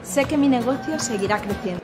Sé que mi negocio seguirá creciendo.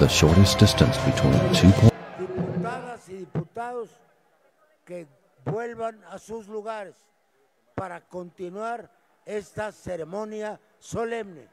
The shortest distance between 2 points. Diputadas y diputados que vuelvan a sus lugares para continuar esta ceremonia solemne.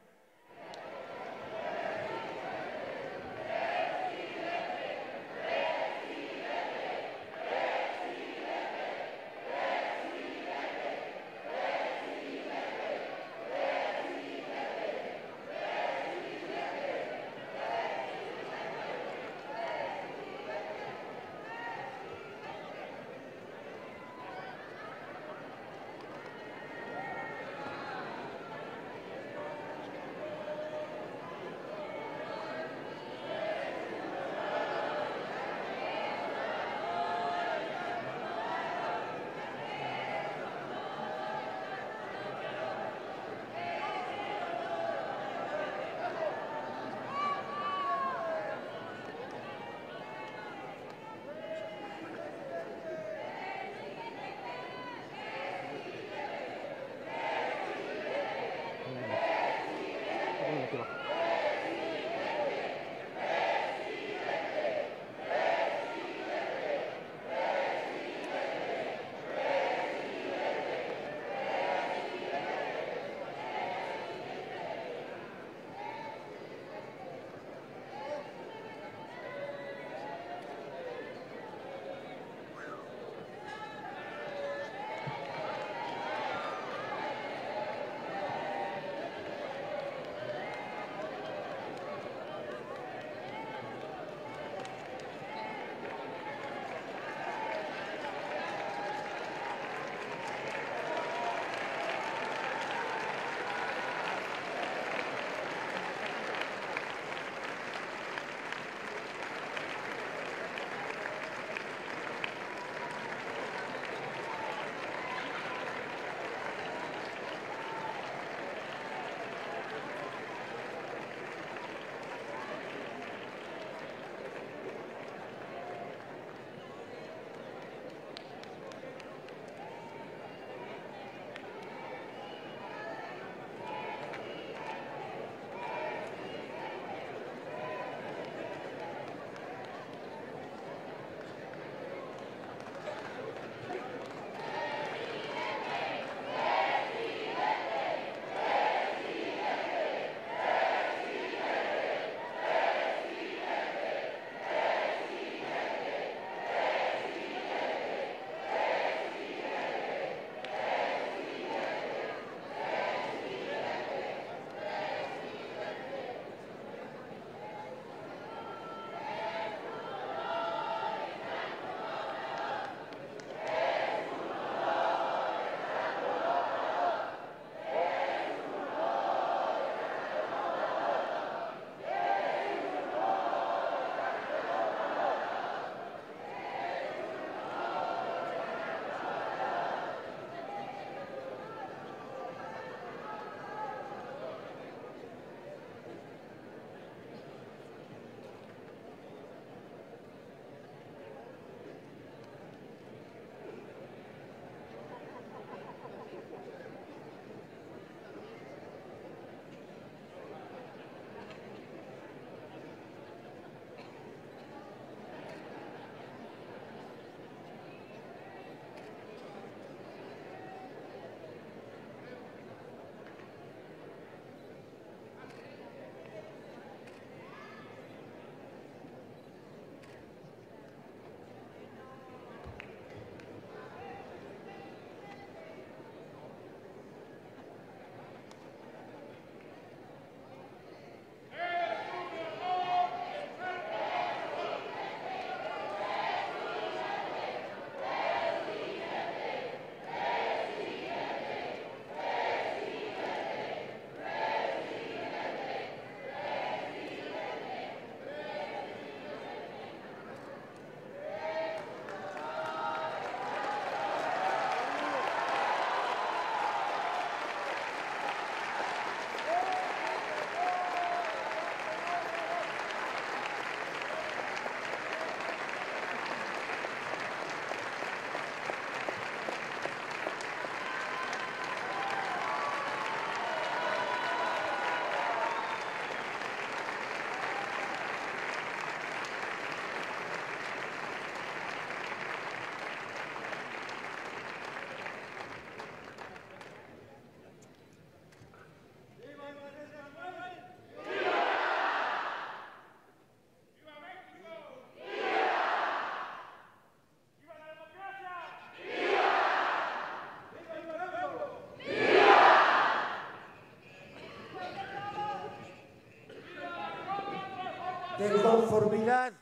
conformidad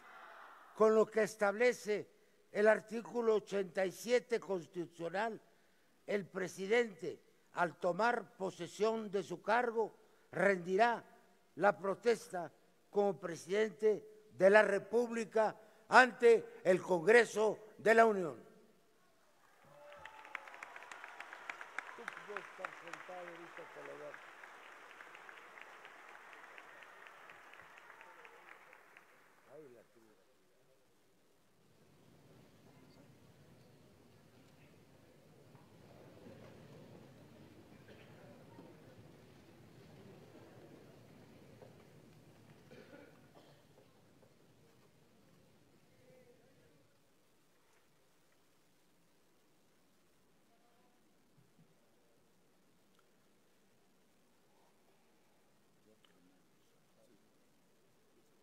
con lo que establece el artículo 87 constitucional, el presidente, al tomar posesión de su cargo, rendirá la protesta como presidente de la República ante el Congreso de la Unión.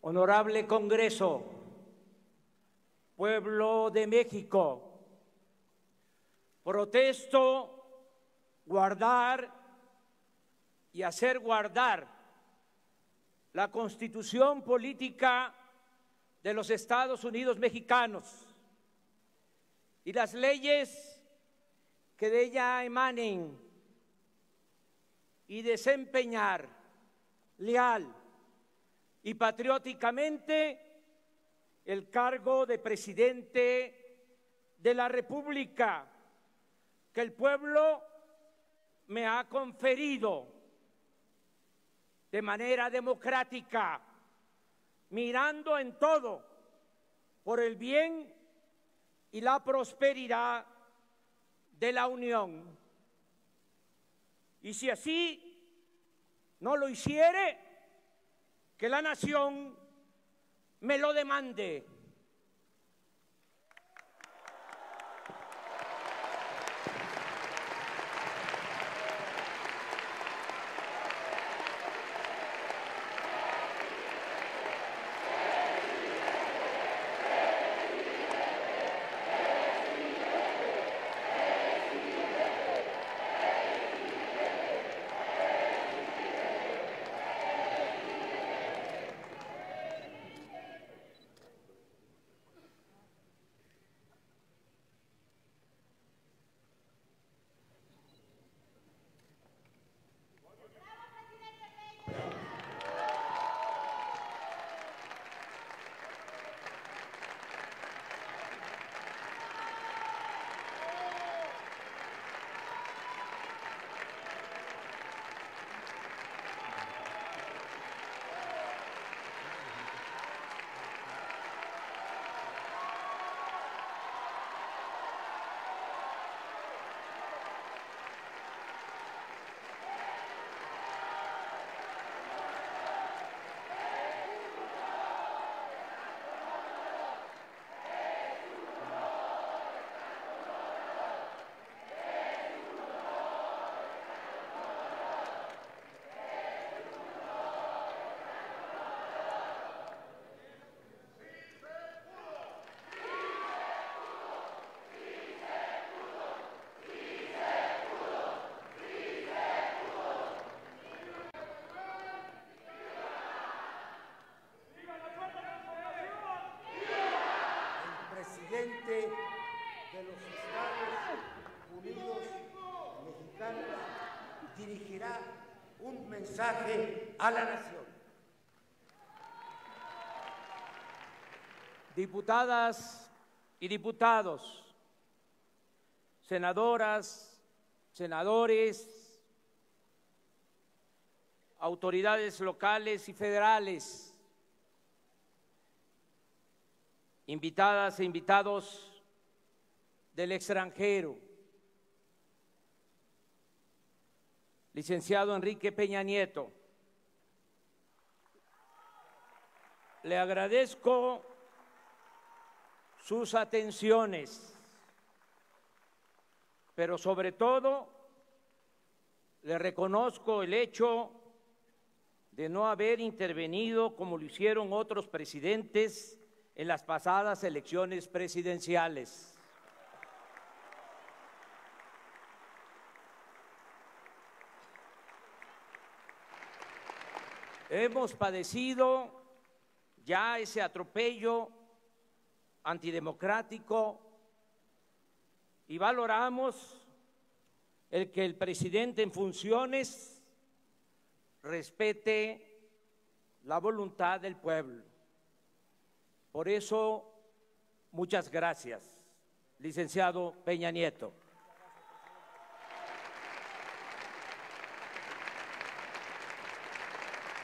Honorable Congreso, pueblo de México, protesto guardar y hacer guardar la Constitución política de los Estados Unidos mexicanos y las leyes que de ella emanen y desempeñar leal y patrióticamente el cargo de presidente de la República que el pueblo me ha conferido de manera democrática, mirando en todo por el bien y la prosperidad de la Unión. Y si así no lo hiciere, que la nación me lo demande. De los Estados Unidos mexicanos dirigirá un mensaje a la nación. Diputadas y diputados, senadoras, senadores, autoridades locales y federales, invitadas e invitados del extranjero, licenciado Enrique Peña Nieto, le agradezco sus atenciones, pero sobre todo le reconozco el hecho de no haber intervenido como lo hicieron otros presidentes en las pasadas elecciones presidenciales. Hemos padecido ya ese atropello antidemocrático y valoramos el que el presidente en funciones respete la voluntad del pueblo. Por eso, muchas gracias, licenciado Peña Nieto.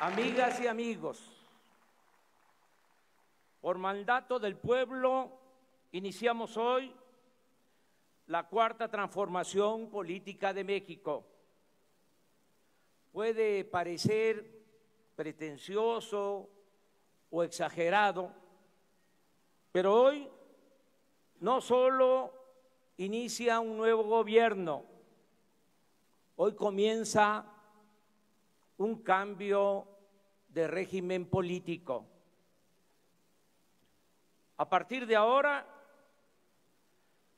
Amigas y amigos, por mandato del pueblo, iniciamos hoy la cuarta transformación política de México. Puede parecer pretencioso o exagerado, pero hoy no solo inicia un nuevo gobierno, hoy comienza un cambio de régimen político. A partir de ahora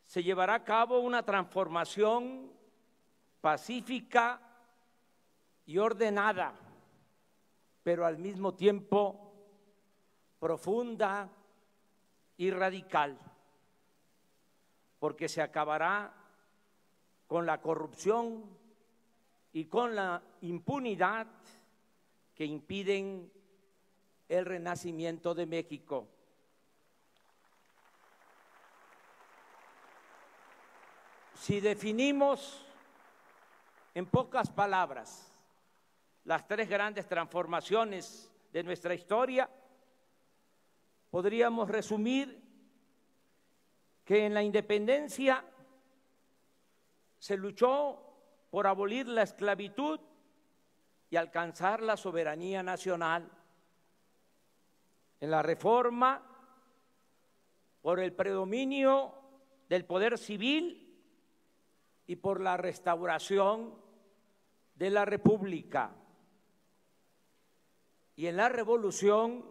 se llevará a cabo una transformación pacífica y ordenada, pero al mismo tiempo profunda y radical, porque se acabará con la corrupción y con la impunidad que impiden el renacimiento de México. Si definimos en pocas palabras las tres grandes transformaciones de nuestra historia, podríamos resumir que en la independencia se luchó por abolir la esclavitud y alcanzar la soberanía nacional. En la reforma, por el predominio del poder civil y por la restauración de la República. Y en la revolución,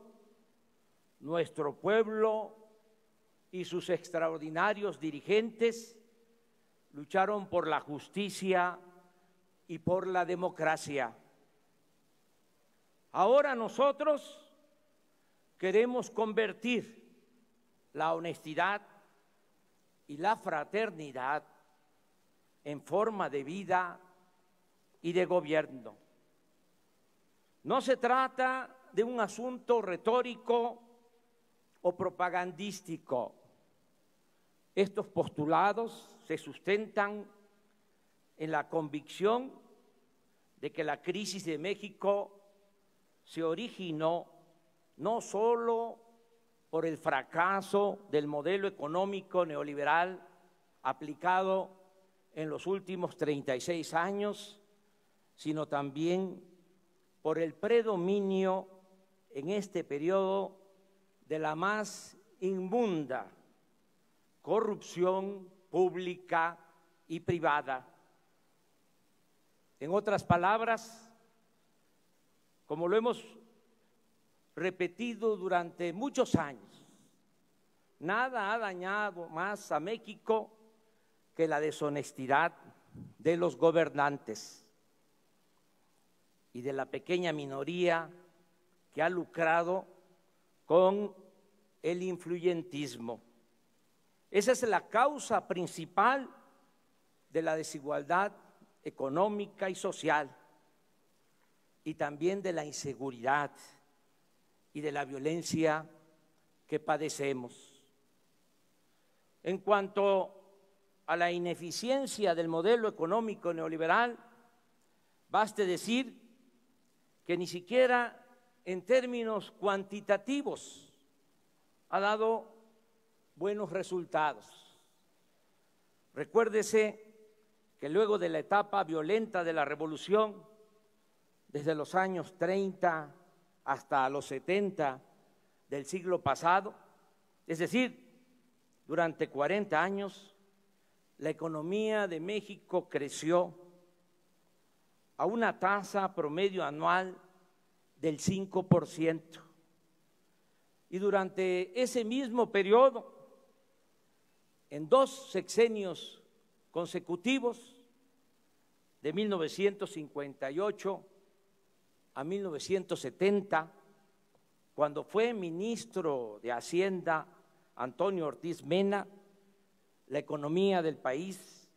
nuestro pueblo y sus extraordinarios dirigentes lucharon por la justicia y por la democracia. Ahora nosotros queremos convertir la honestidad y la fraternidad en forma de vida y de gobierno. No se trata de un asunto retórico o propagandístico. Estos postulados se sustentan en la convicción de que la crisis de México se originó no solo por el fracaso del modelo económico neoliberal aplicado en los últimos 36 años, sino también por el predominio en este periodo de la más inmunda corrupción pública y privada. En otras palabras, como lo hemos repetido durante muchos años, nada ha dañado más a México que la deshonestidad de los gobernantes y de la pequeña minoría que ha lucrado con el influyentismo. Esa es la causa principal de la desigualdad económica y social, y también de la inseguridad y de la violencia que padecemos. En cuanto a la ineficiencia del modelo económico neoliberal, baste decir que ni siquiera en términos cuantitativos ha dado buenos resultados. Recuérdese que luego de la etapa violenta de la revolución, desde los años 30 hasta los 70 del siglo pasado, es decir, durante 40 años, la economía de México creció a una tasa promedio anual del 5%. Y durante ese mismo periodo, en 2 sexenios consecutivos, de 1958 a 1970, cuando fue ministro de Hacienda Antonio Ortiz Mena, la economía del país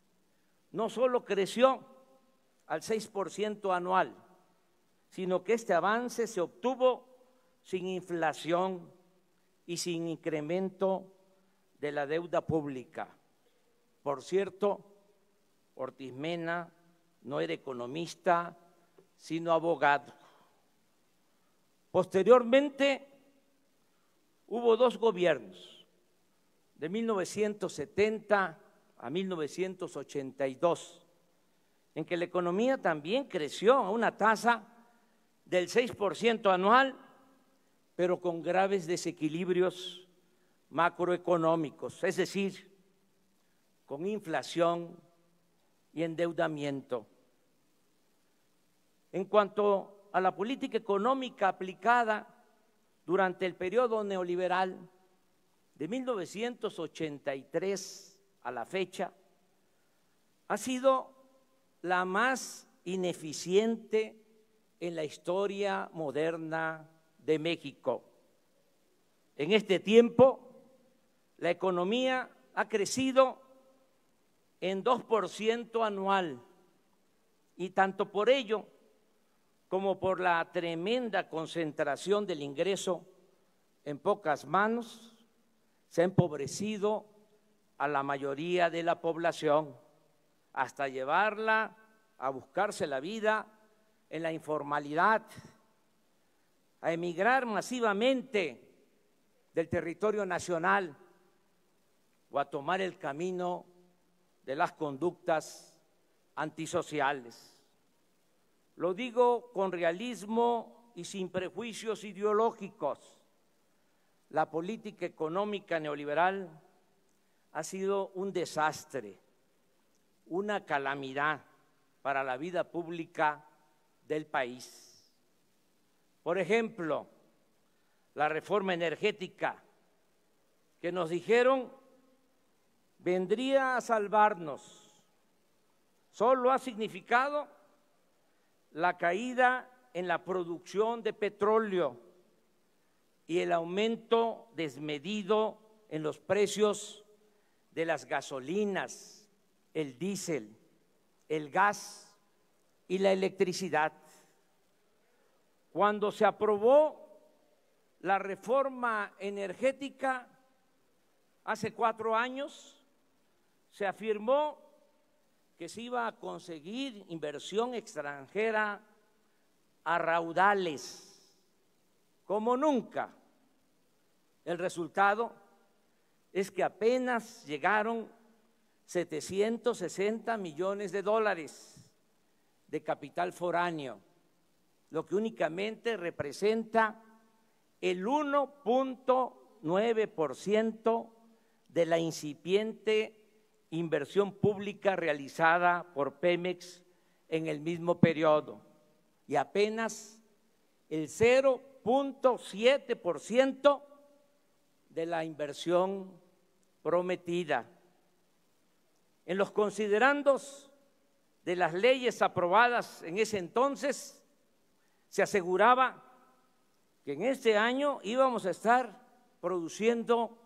no solo creció al 6% anual, sino que este avance se obtuvo sin inflación y sin incremento de la deuda pública. Por cierto, Ortiz Mena no era economista, sino abogado. Posteriormente, hubo dos gobiernos, de 1970 a 1982, en que la economía también creció a una tasa del 6% anual, pero con graves desequilibrios macroeconómicos, es decir, con inflación y endeudamiento. En cuanto a la política económica aplicada durante el periodo neoliberal de 1983 a la fecha, ha sido la más ineficiente en la historia moderna de México. En este tiempo, la economía ha crecido en 2% anual, y tanto por ello como por la tremenda concentración del ingreso en pocas manos, se ha empobrecido a la mayoría de la población, hasta llevarla a buscarse la vida en la informalidad, a emigrar masivamente del territorio nacional o a tomar el camino de las conductas antisociales. Lo digo con realismo y sin prejuicios ideológicos. La política económica neoliberal ha sido un desastre, una calamidad para la vida pública del país. Por ejemplo, la reforma energética, que nos dijeron vendría a salvarnos, solo ha significado la caída en la producción de petróleo y el aumento desmedido en los precios de las gasolinas, el diésel, el gas y la electricidad. Cuando se aprobó la reforma energética hace 4 años, se afirmó que se iba a conseguir inversión extranjera a raudales, como nunca. El resultado es que apenas llegaron 760 millones de dólares de capital foráneo, lo que únicamente representa el 1.9% de la incipiente inversión pública realizada por Pemex en el mismo periodo, y apenas el 0.7% de la inversión prometida. En los considerandos de las leyes aprobadas en ese entonces, se aseguraba que en este año íbamos a estar produciendo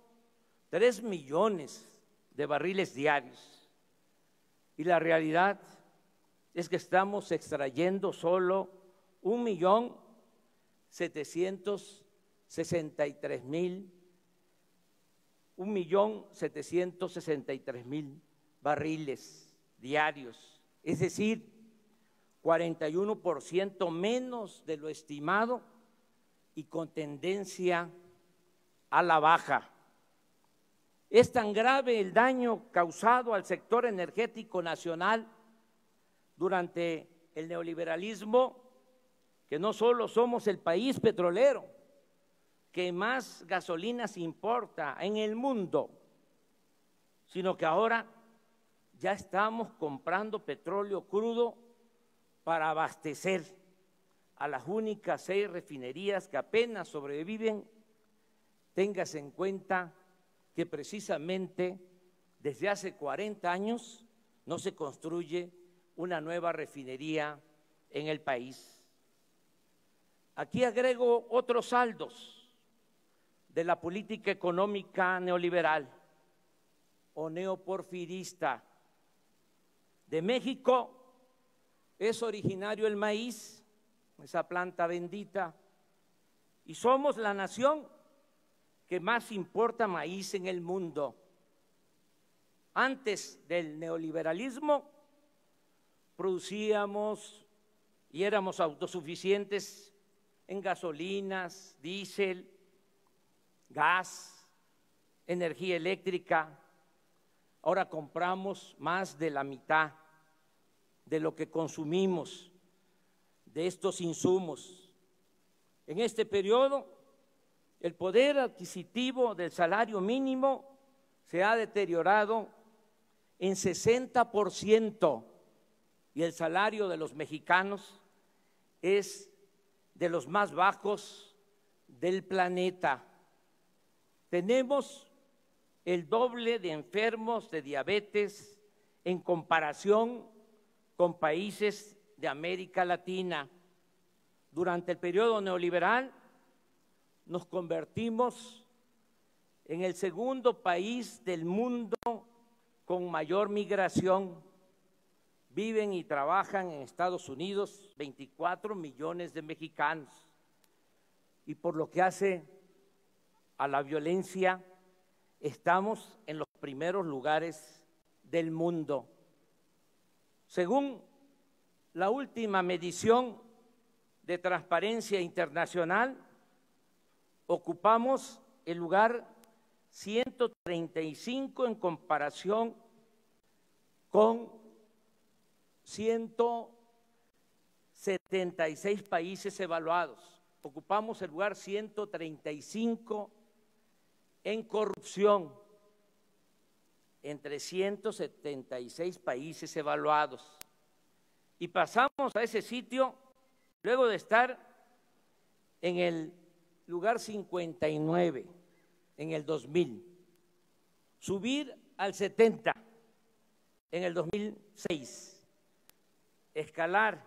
3 millones de barriles diarios, y la realidad es que estamos extrayendo solo 1.763.000 barriles diarios, es decir, 41% menos de lo estimado y con tendencia a la baja. Es tan grave el daño causado al sector energético nacional durante el neoliberalismo que no solo somos el país petrolero que más gasolinas importa en el mundo, sino que ahora ya estamos comprando petróleo crudo para abastecer a las únicas 6 refinerías que apenas sobreviven. Téngase en cuenta que precisamente desde hace 40 años no se construye una nueva refinería en el país. Aquí agrego otros saldos. de la política económica neoliberal o neoporfirista. De México es originario el maíz, esa planta bendita, y somos la nación que más importa maíz en el mundo. Antes del neoliberalismo producíamos y éramos autosuficientes en gasolinas, diésel, gas, energía eléctrica. Ahora compramos más de la mitad de lo que consumimos de estos insumos. En este periodo, el poder adquisitivo del salario mínimo se ha deteriorado en 60% y el salario de los mexicanos es de los más bajos del planeta. Tenemos el doble de enfermos de diabetes en comparación con países de América Latina. Durante el periodo neoliberal nos convertimos en el segundo país del mundo con mayor migración. Viven y trabajan en Estados Unidos 24 millones de mexicanos. Y por lo que hace a la violencia, estamos en los primeros lugares del mundo. Según la última medición de Transparencia Internacional, ocupamos el lugar 135 en comparación con 176 países evaluados. Ocupamos el lugar 135 en corrupción entre 176 países evaluados. Y pasamos a ese sitio luego de estar en el lugar 59 en el 2000, subir al 70 en el 2006, escalar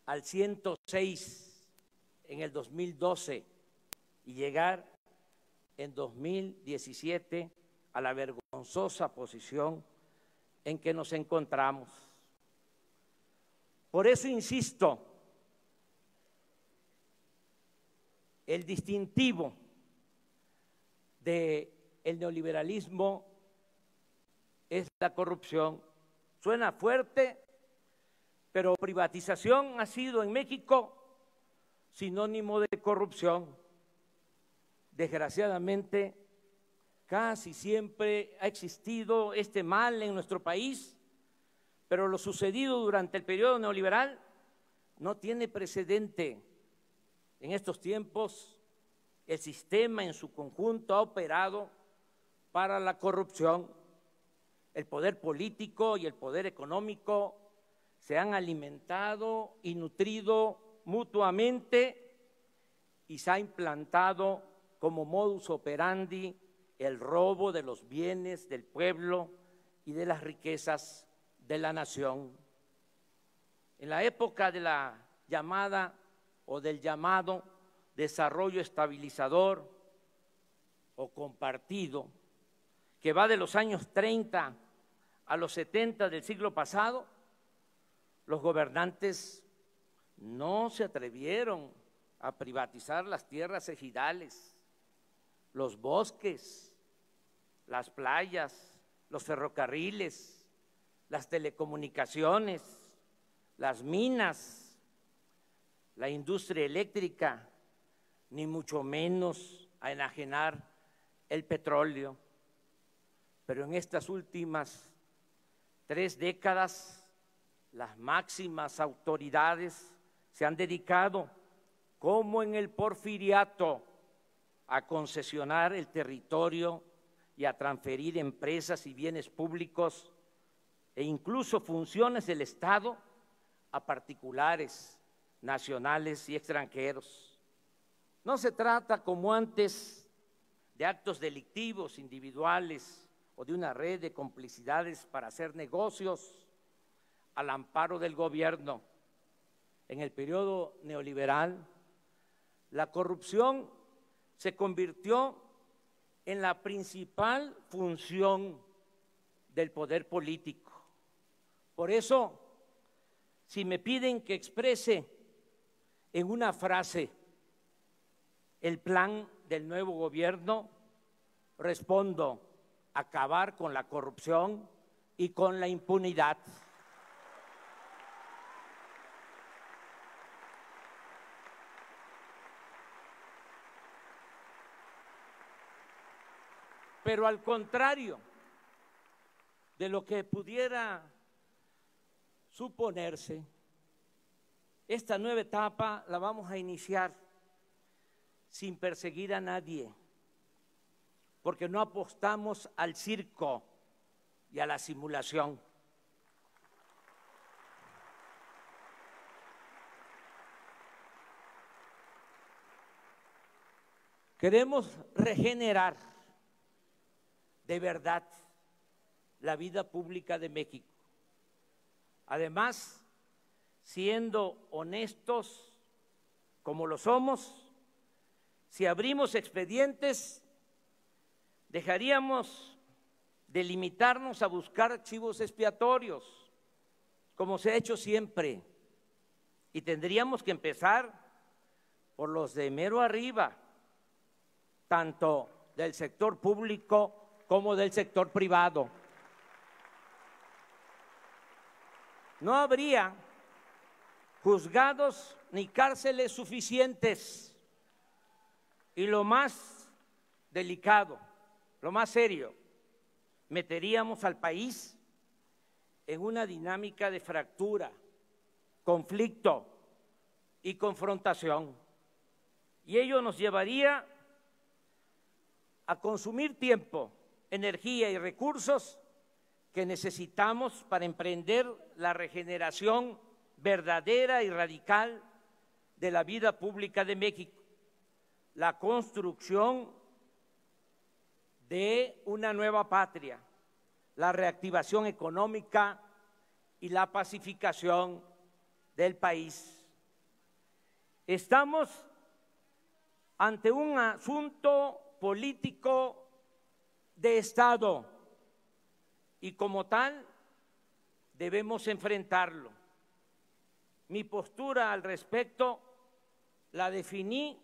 al 106 en el 2012 y llegar en 2017 a la vergonzosa posición en que nos encontramos. Por eso insisto, el distintivo del neoliberalismo es la corrupción. Suena fuerte, pero privatización ha sido en México sinónimo de corrupción. Desgraciadamente, casi siempre ha existido este mal en nuestro país, pero lo sucedido durante el periodo neoliberal no tiene precedente. En estos tiempos, el sistema en su conjunto ha operado para la corrupción. El poder político y el poder económico se han alimentado y nutrido mutuamente y se ha implantado como modus operandi el robo de los bienes del pueblo y de las riquezas de la nación. En la época de la llamada o del llamado desarrollo estabilizador o compartido, que va de los años 30 a los 70 del siglo pasado, los gobernantes no se atrevieron a privatizar las tierras ejidales, los bosques, las playas, los ferrocarriles, las telecomunicaciones, las minas, la industria eléctrica, ni mucho menos a enajenar el petróleo. Pero en estas últimas 3 décadas, las máximas autoridades se han dedicado, como en el porfiriato, a concesionar el territorio y a transferir empresas y bienes públicos e incluso funciones del Estado a particulares, nacionales y extranjeros. No se trata, como antes, de actos delictivos individuales o de una red de complicidades para hacer negocios al amparo del gobierno. En el periodo neoliberal, la corrupción se convirtió en la principal función del poder político. Por eso, si me piden que exprese en una frase el plan del nuevo gobierno, respondo: acabar con la corrupción y con la impunidad. Pero al contrario de lo que pudiera suponerse, esta nueva etapa la vamos a iniciar sin perseguir a nadie, porque no apostamos al circo y a la simulación. Queremos regenerar de verdad la vida pública de México. Además, siendo honestos como lo somos, si abrimos expedientes, dejaríamos de limitarnos a buscar chivos expiatorios, como se ha hecho siempre, y tendríamos que empezar por los de mero arriba, tanto del sector público como del sector privado. No habría juzgados ni cárceles suficientes. Y lo más delicado, lo más serio, meteríamos al país en una dinámica de fractura, conflicto y confrontación. Y ello nos llevaría a consumir tiempo, energía y recursos que necesitamos para emprender la regeneración verdadera y radical de la vida pública de México, la construcción de una nueva patria, la reactivación económica y la pacificación del país. Estamos ante un asunto político de Estado y como tal debemos enfrentarlo. Mi postura al respecto la definí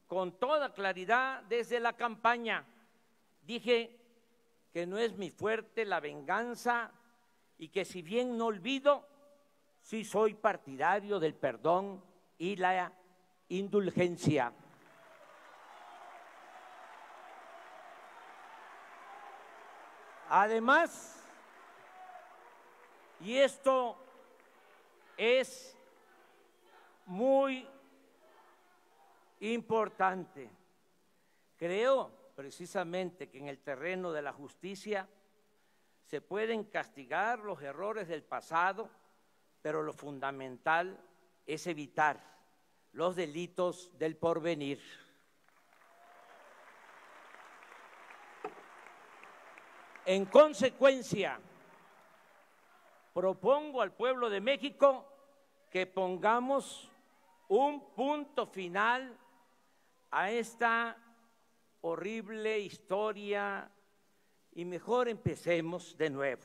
con toda claridad desde la campaña. Dije que no es mi fuerte la venganza y que si bien no olvido, sí soy partidario del perdón y la indulgencia. Además, y esto es muy importante, creo precisamente que en el terreno de la justicia se pueden castigar los errores del pasado, pero lo fundamental es evitar los delitos del porvenir. En consecuencia, propongo al pueblo de México que pongamos un punto final a esta horrible historia y mejor empecemos de nuevo.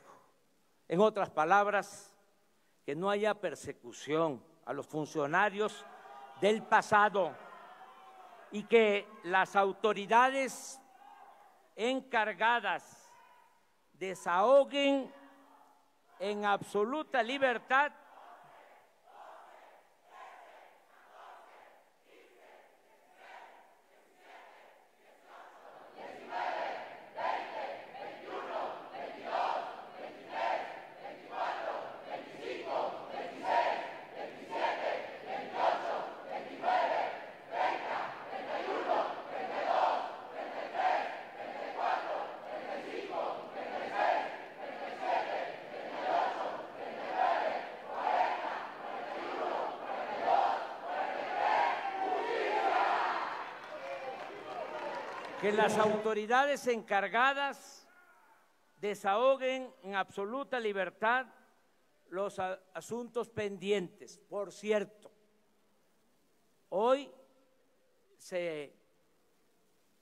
En otras palabras, que no haya persecución a los funcionarios del pasado y que las autoridades encargadas desahoguen en absoluta libertad que las autoridades encargadas desahoguen en absoluta libertad los asuntos pendientes. Por cierto, hoy se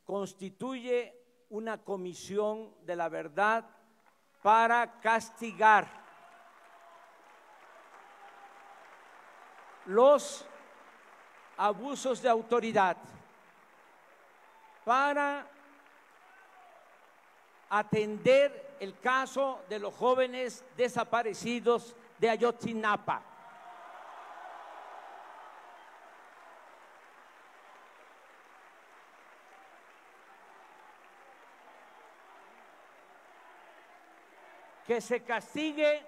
constituye una comisión de la verdad para castigar los abusos de autoridad, para atender el caso de los jóvenes desaparecidos de Ayotzinapa. Que se castigue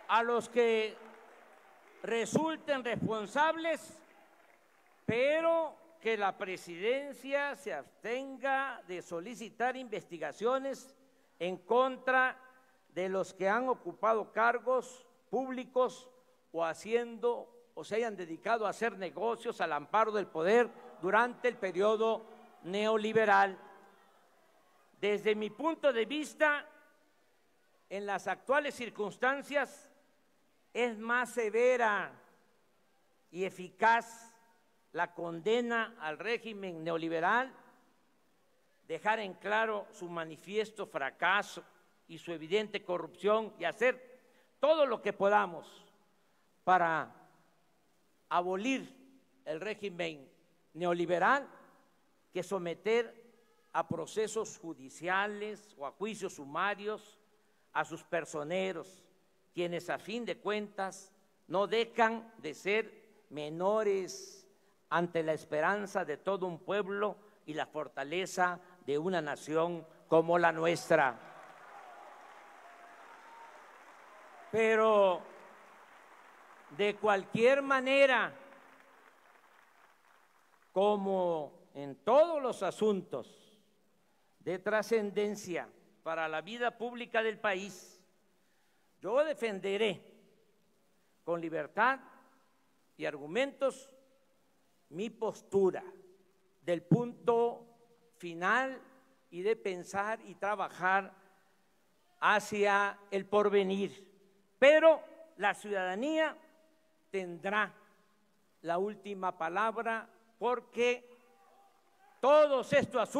a los que resulten responsables, pero que la presidencia se abstenga de solicitar investigaciones en contra de los que han ocupado cargos públicos o se hayan dedicado a hacer negocios al amparo del poder durante el periodo neoliberal. Desde mi punto de vista, en las actuales circunstancias, es más severa y eficaz la condena al régimen neoliberal, dejar en claro su manifiesto fracaso y su evidente corrupción y hacer todo lo que podamos para abolir el régimen neoliberal, que someter a procesos judiciales o a juicios sumarios a sus personeros, quienes a fin de cuentas no dejan de ser menores ante la esperanza de todo un pueblo y la fortaleza de una nación como la nuestra. Pero de cualquier manera, como en todos los asuntos de trascendencia para la vida pública del país, yo defenderé con libertad y argumentos mi postura del punto final y de pensar y trabajar hacia el porvenir. Pero la ciudadanía tendrá la última palabra, porque todos estos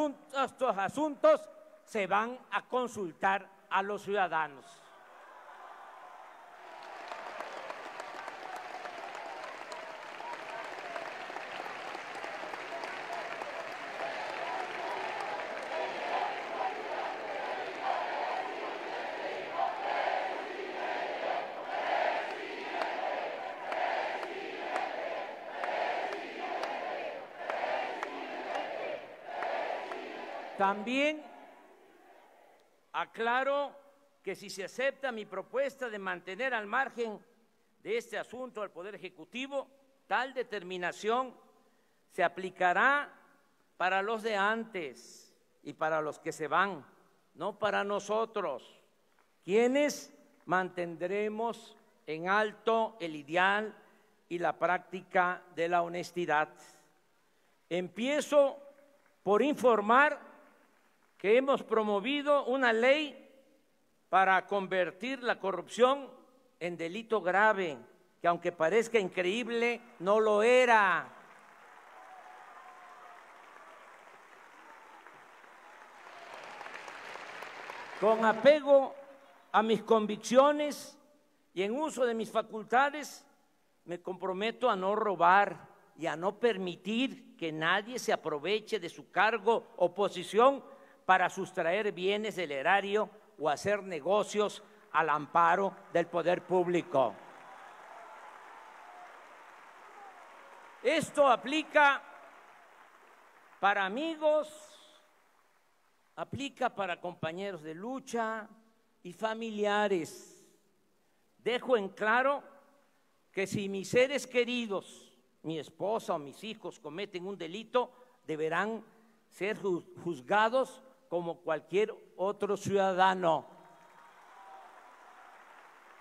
asuntos se van a consultar a los ciudadanos. También aclaro que si se acepta mi propuesta de mantener al margen de este asunto al Poder Ejecutivo, tal determinación se aplicará para los de antes y para los que se van, no para nosotros, quienes mantendremos en alto el ideal y la práctica de la honestidad. Empiezo por informar que hemos promovido una ley para convertir la corrupción en delito grave, que aunque parezca increíble, no lo era. Con apego a mis convicciones y en uso de mis facultades, me comprometo a no robar y a no permitir que nadie se aproveche de su cargo o posición para sustraer bienes del erario o hacer negocios al amparo del poder público. Esto aplica para amigos, aplica para compañeros de lucha y familiares. Dejo en claro que si mis seres queridos, mi esposa o mis hijos cometen un delito, deberán ser juzgados como cualquier otro ciudadano.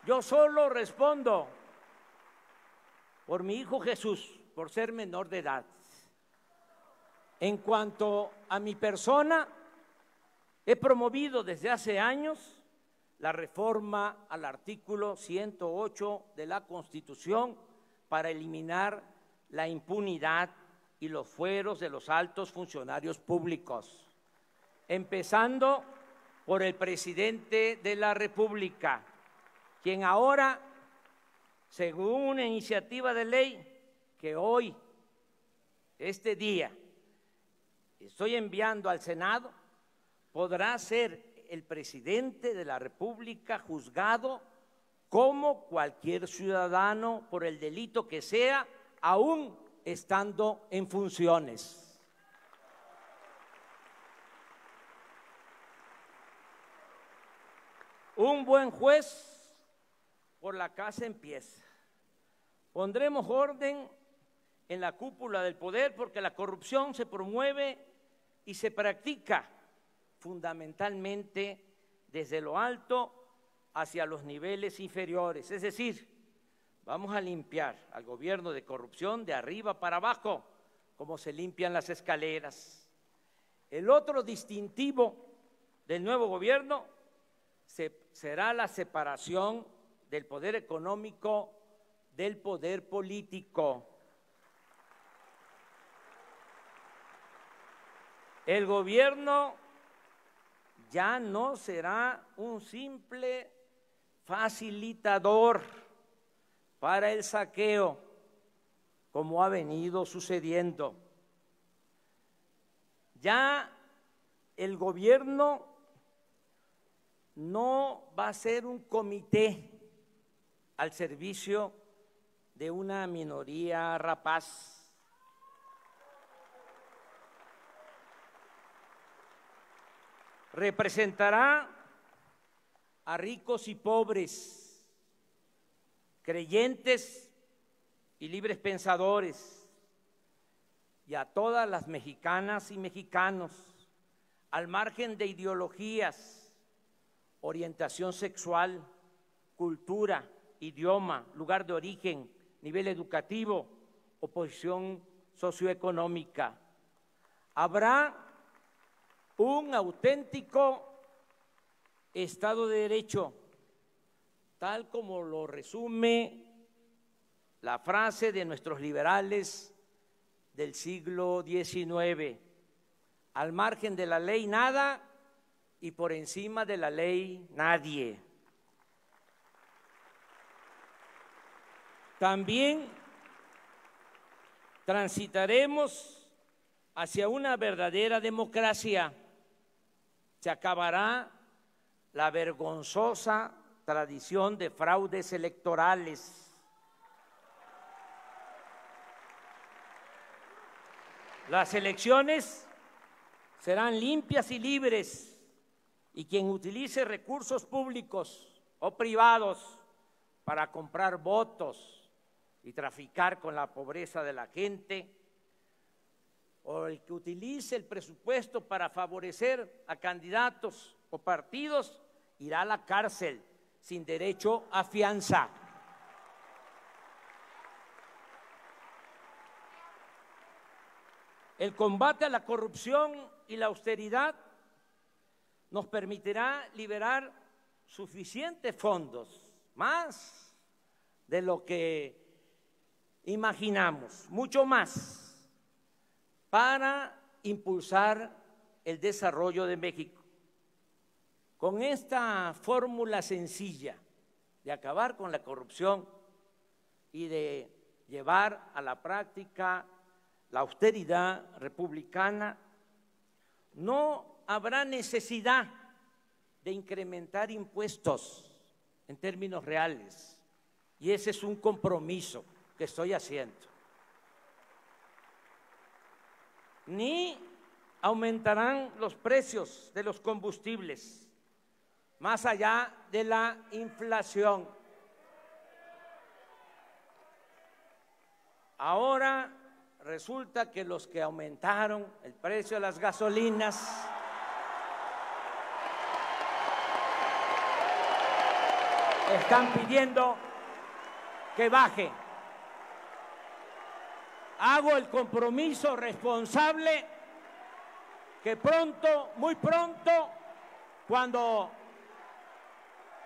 Yo solo respondo por mi hijo Jesús, por ser menor de edad. En cuanto a mi persona, he promovido desde hace años la reforma al artículo 108 de la Constitución para eliminar la impunidad y los fueros de los altos funcionarios públicos, empezando por el presidente de la República, quien ahora, según una iniciativa de ley que hoy, este día, estoy enviando al Senado, podrá ser el presidente de la República juzgado como cualquier ciudadano por el delito que sea, aún estando en funciones. Un buen juez por la casa empieza. Pondremos orden en la cúpula del poder porque la corrupción se promueve y se practica fundamentalmente desde lo alto hacia los niveles inferiores. Es decir, vamos a limpiar al gobierno de corrupción de arriba para abajo, como se limpian las escaleras. El otro distintivo del nuevo gobierno será la separación del poder económico del poder político. El gobierno ya no será un simple facilitador para el saqueo, como ha venido sucediendo. Ya el gobierno no va a ser un comité al servicio de una minoría rapaz. Representará a ricos y pobres, creyentes y libres pensadores, y a todas las mexicanas y mexicanos, al margen de ideologías, orientación sexual, cultura, idioma, lugar de origen, nivel educativo o posición socioeconómica. Habrá un auténtico Estado de Derecho, tal como lo resume la frase de nuestros liberales del siglo XIX: al margen de la ley nada y por encima de la ley nadie. También transitaremos hacia una verdadera democracia. Se acabará la vergonzosa tradición de fraudes electorales. Las elecciones serán limpias y libres, y quien utilice recursos públicos o privados para comprar votos y traficar con la pobreza de la gente, o el que utilice el presupuesto para favorecer a candidatos o partidos, irá a la cárcel sin derecho a fianza. El combate a la corrupción y la austeridad nos permitirá liberar suficientes fondos, más de lo que imaginamos, mucho más, para impulsar el desarrollo de México. Con esta fórmula sencilla de acabar con la corrupción y de llevar a la práctica la austeridad republicana, no habrá necesidad de incrementar impuestos en términos reales, y ese es un compromiso que estoy haciendo. Ni aumentarán los precios de los combustibles más allá de la inflación. Ahora resulta que los que aumentaron el precio de las gasolinas están pidiendo que baje. Hago el compromiso responsable que pronto, muy pronto, cuando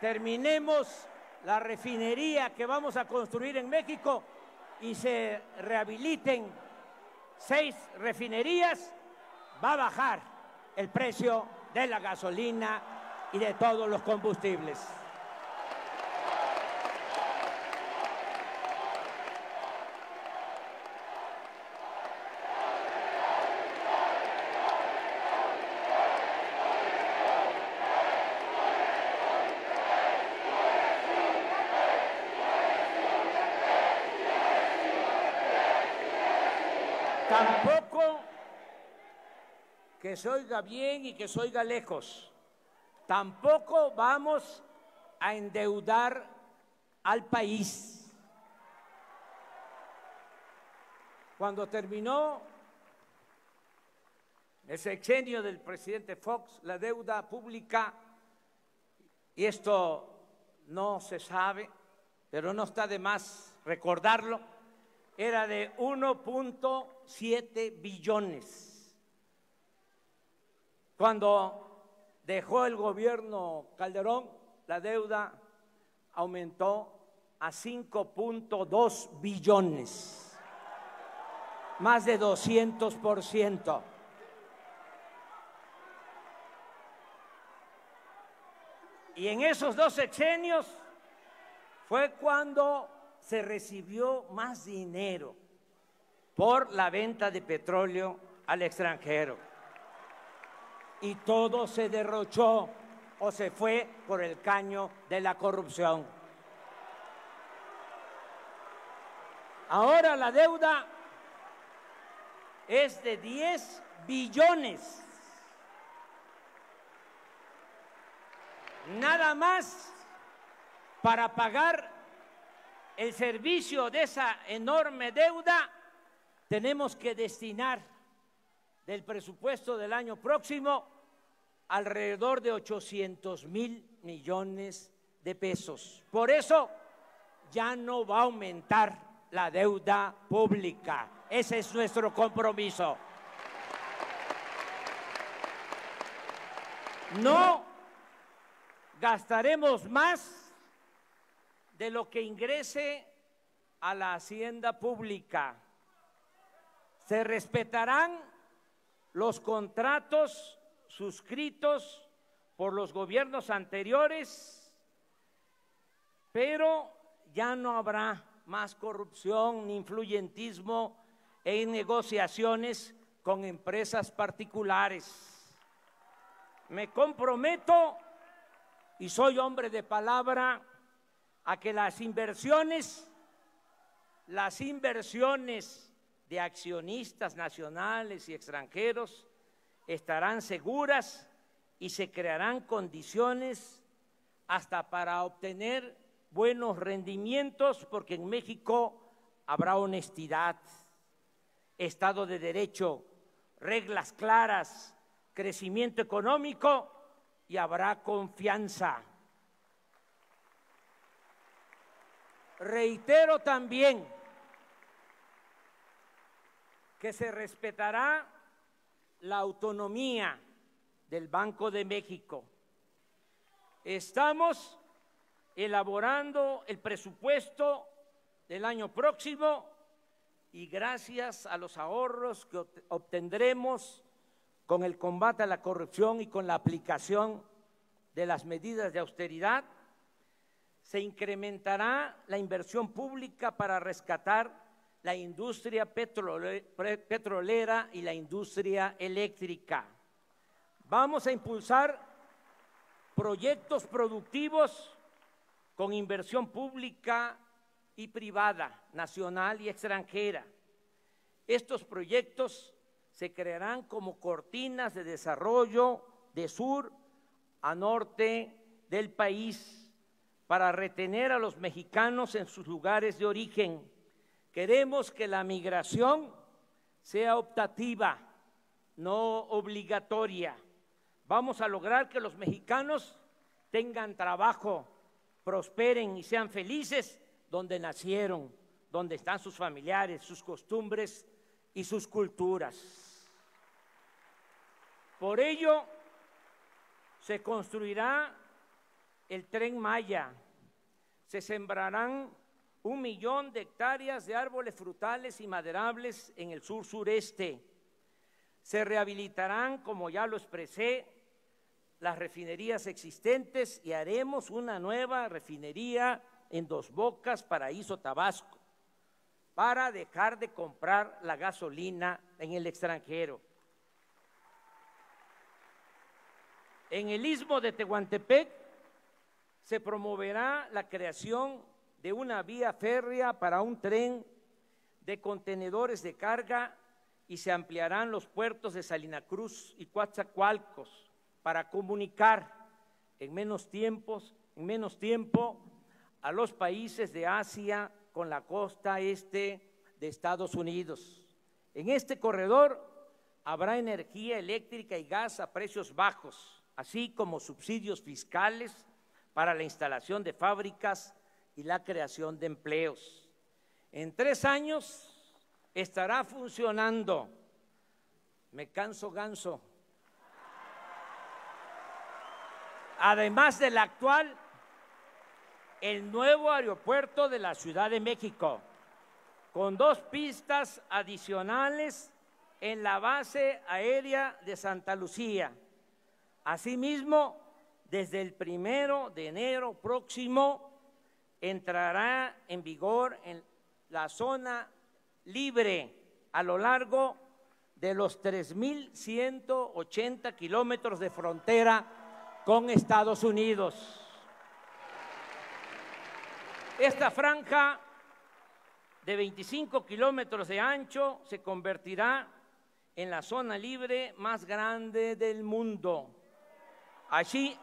terminemos la refinería que vamos a construir en México y se rehabiliten 6 refinerías, va a bajar el precio de la gasolina y de todos los combustibles. Tampoco que se oiga bien y que se oiga lejos. Tampoco vamos a endeudar al país. Cuando terminó el sexenio del presidente Fox, la deuda pública, y esto no se sabe, pero no está de más recordarlo, era de 1.7 billones. Cuando dejó el gobierno Calderón, la deuda aumentó a 5.2 billones, más de 200%. Y en esos 2 sexenios fue cuando se recibió más dinero por la venta de petróleo al extranjero. Y todo se derrochó o se fue por el caño de la corrupción. Ahora la deuda es de 10 billones. Nada más para pagar el servicio de esa enorme deuda, tenemos que destinar del presupuesto del año próximo alrededor de 800,000 millones de pesos. Por eso ya no va a aumentar la deuda pública. Ese es nuestro compromiso. No gastaremos más de lo que ingrese a la hacienda pública. Se respetarán los contratos suscritos por los gobiernos anteriores, pero ya no habrá más corrupción ni influyentismo en negociaciones con empresas particulares. Me comprometo, y soy hombre de palabra, a que las inversiones de accionistas nacionales y extranjeros estarán seguras y se crearán condiciones hasta para obtener buenos rendimientos, porque en México habrá honestidad, Estado de Derecho, reglas claras, crecimiento económico y habrá confianza. Reitero también que se respetará la autonomía del Banco de México. Estamos elaborando el presupuesto del año próximo y gracias a los ahorros que obtendremos con el combate a la corrupción y con la aplicación de las medidas de austeridad, se incrementará la inversión pública para rescatar la industria petrolera y la industria eléctrica. Vamos a impulsar proyectos productivos con inversión pública y privada, nacional y extranjera. Estos proyectos se crearán como cortinas de desarrollo de sur a norte del país, para retener a los mexicanos en sus lugares de origen. Queremos que la migración sea optativa, no obligatoria. Vamos a lograr que los mexicanos tengan trabajo, prosperen y sean felices donde nacieron, donde están sus familiares, sus costumbres y sus culturas. Por ello, se construirá el Tren Maya, se sembrarán 1 millón de hectáreas de árboles frutales y maderables en el sur-sureste. Se rehabilitarán, como ya lo expresé, las refinerías existentes y haremos una nueva refinería en Dos Bocas, Paraíso, Tabasco, para dejar de comprar la gasolina en el extranjero. En el Istmo de Tehuantepec se promoverá la creación de una vía férrea para un tren de contenedores de carga y se ampliarán los puertos de Salina Cruz y Coatzacoalcos para comunicar en menos tiempo a los países de Asia con la costa este de Estados Unidos. En este corredor habrá energía eléctrica y gas a precios bajos, así como subsidios fiscales para la instalación de fábricas y la creación de empleos. En 3 años estará funcionando, me canso ganso, además del actual, el nuevo aeropuerto de la Ciudad de México, con 2 pistas adicionales en la base aérea de Santa Lucía. Asimismo, desde el 1 de enero próximo entrará en vigor en la zona libre a lo largo de los 3.180 kilómetros de frontera con Estados Unidos. Esta franja de 25 kilómetros de ancho se convertirá en la zona libre más grande del mundo. Allí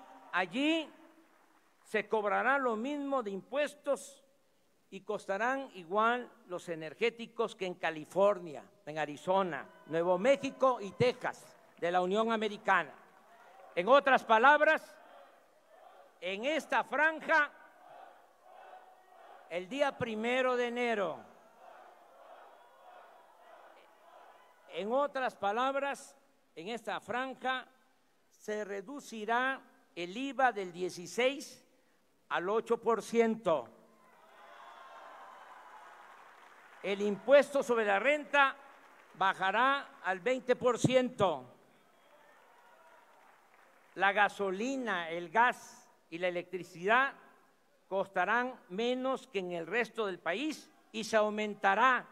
se cobrará lo mismo de impuestos y costarán igual los energéticos que en California, en Arizona, Nuevo México y Texas de la Unión Americana. En otras palabras, en esta franja, el día 1 de enero, en otras palabras, en esta franja se reducirá el IVA del 16 al 8%. El impuesto sobre la renta bajará al 20%. La gasolina, el gas y la electricidad costarán menos que en el resto del país y se aumentará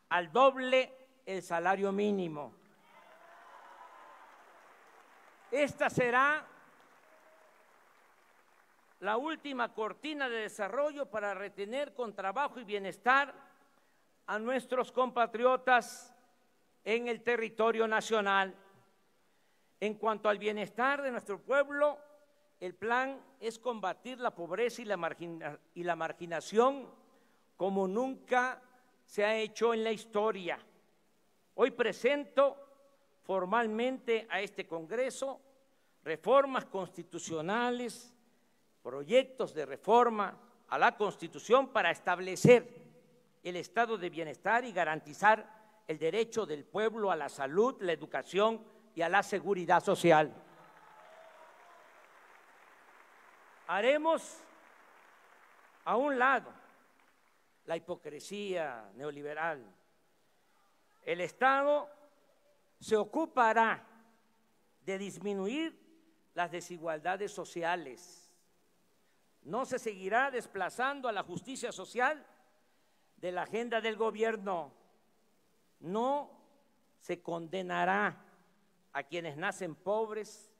al doble el salario mínimo. Esta será la última cortina de desarrollo para retener con trabajo y bienestar a nuestros compatriotas en el territorio nacional. En cuanto al bienestar de nuestro pueblo, el plan es combatir la pobreza y la marginación como nunca se ha hecho en la historia. Hoy presento formalmente a este Congreso reformas constitucionales, proyectos de reforma a la Constitución para establecer el estado de bienestar y garantizar el derecho del pueblo a la salud, la educación y a la seguridad social. Haremos a un lado la hipocresía neoliberal. El Estado se ocupará de disminuir las desigualdades sociales. No se seguirá desplazando a la justicia social de la agenda del gobierno. No se condenará a quienes nacen pobres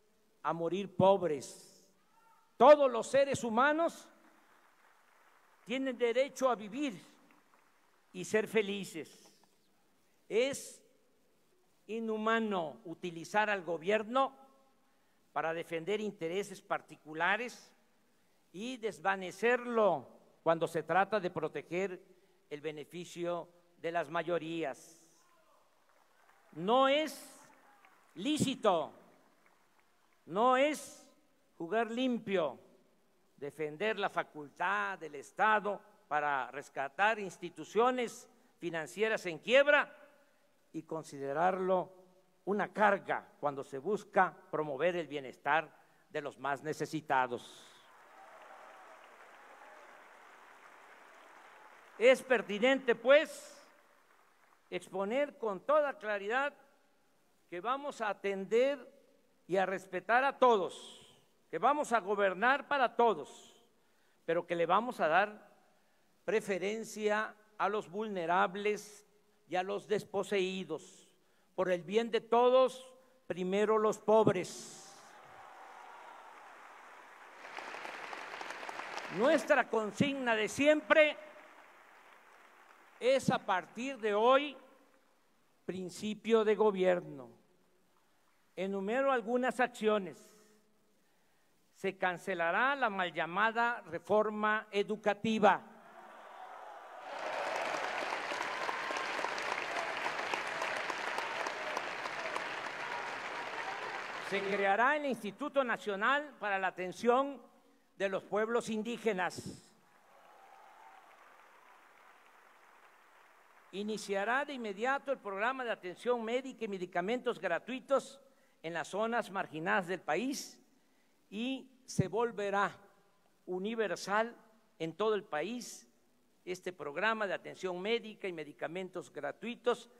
a morir pobres. Todos los seres humanos tienen derecho a vivir y ser felices. Es inhumano utilizar al gobierno para defender intereses particulares y desvanecerlo cuando se trata de proteger el beneficio de las mayorías. No es lícito, no es jugar limpio, defender la facultad del Estado para rescatar instituciones financieras en quiebra y considerarlo una carga cuando se busca promover el bienestar de los más necesitados. Es pertinente, pues, exponer con toda claridad que vamos a atender y a respetar a todos, que vamos a gobernar para todos, pero que le vamos a dar preferencia a los vulnerables y a los desposeídos. Por el bien de todos, primero los pobres. Nuestra consigna de siempre es, a partir de hoy, principio de gobierno. Enumero algunas acciones. Se cancelará la mal llamada reforma educativa. Se creará el Instituto Nacional para la Atención de los Pueblos Indígenas. Iniciará de inmediato el programa de atención médica y medicamentos gratuitos en las zonas marginadas del país y se volverá universal en todo el país este programa de atención médica y medicamentos gratuitos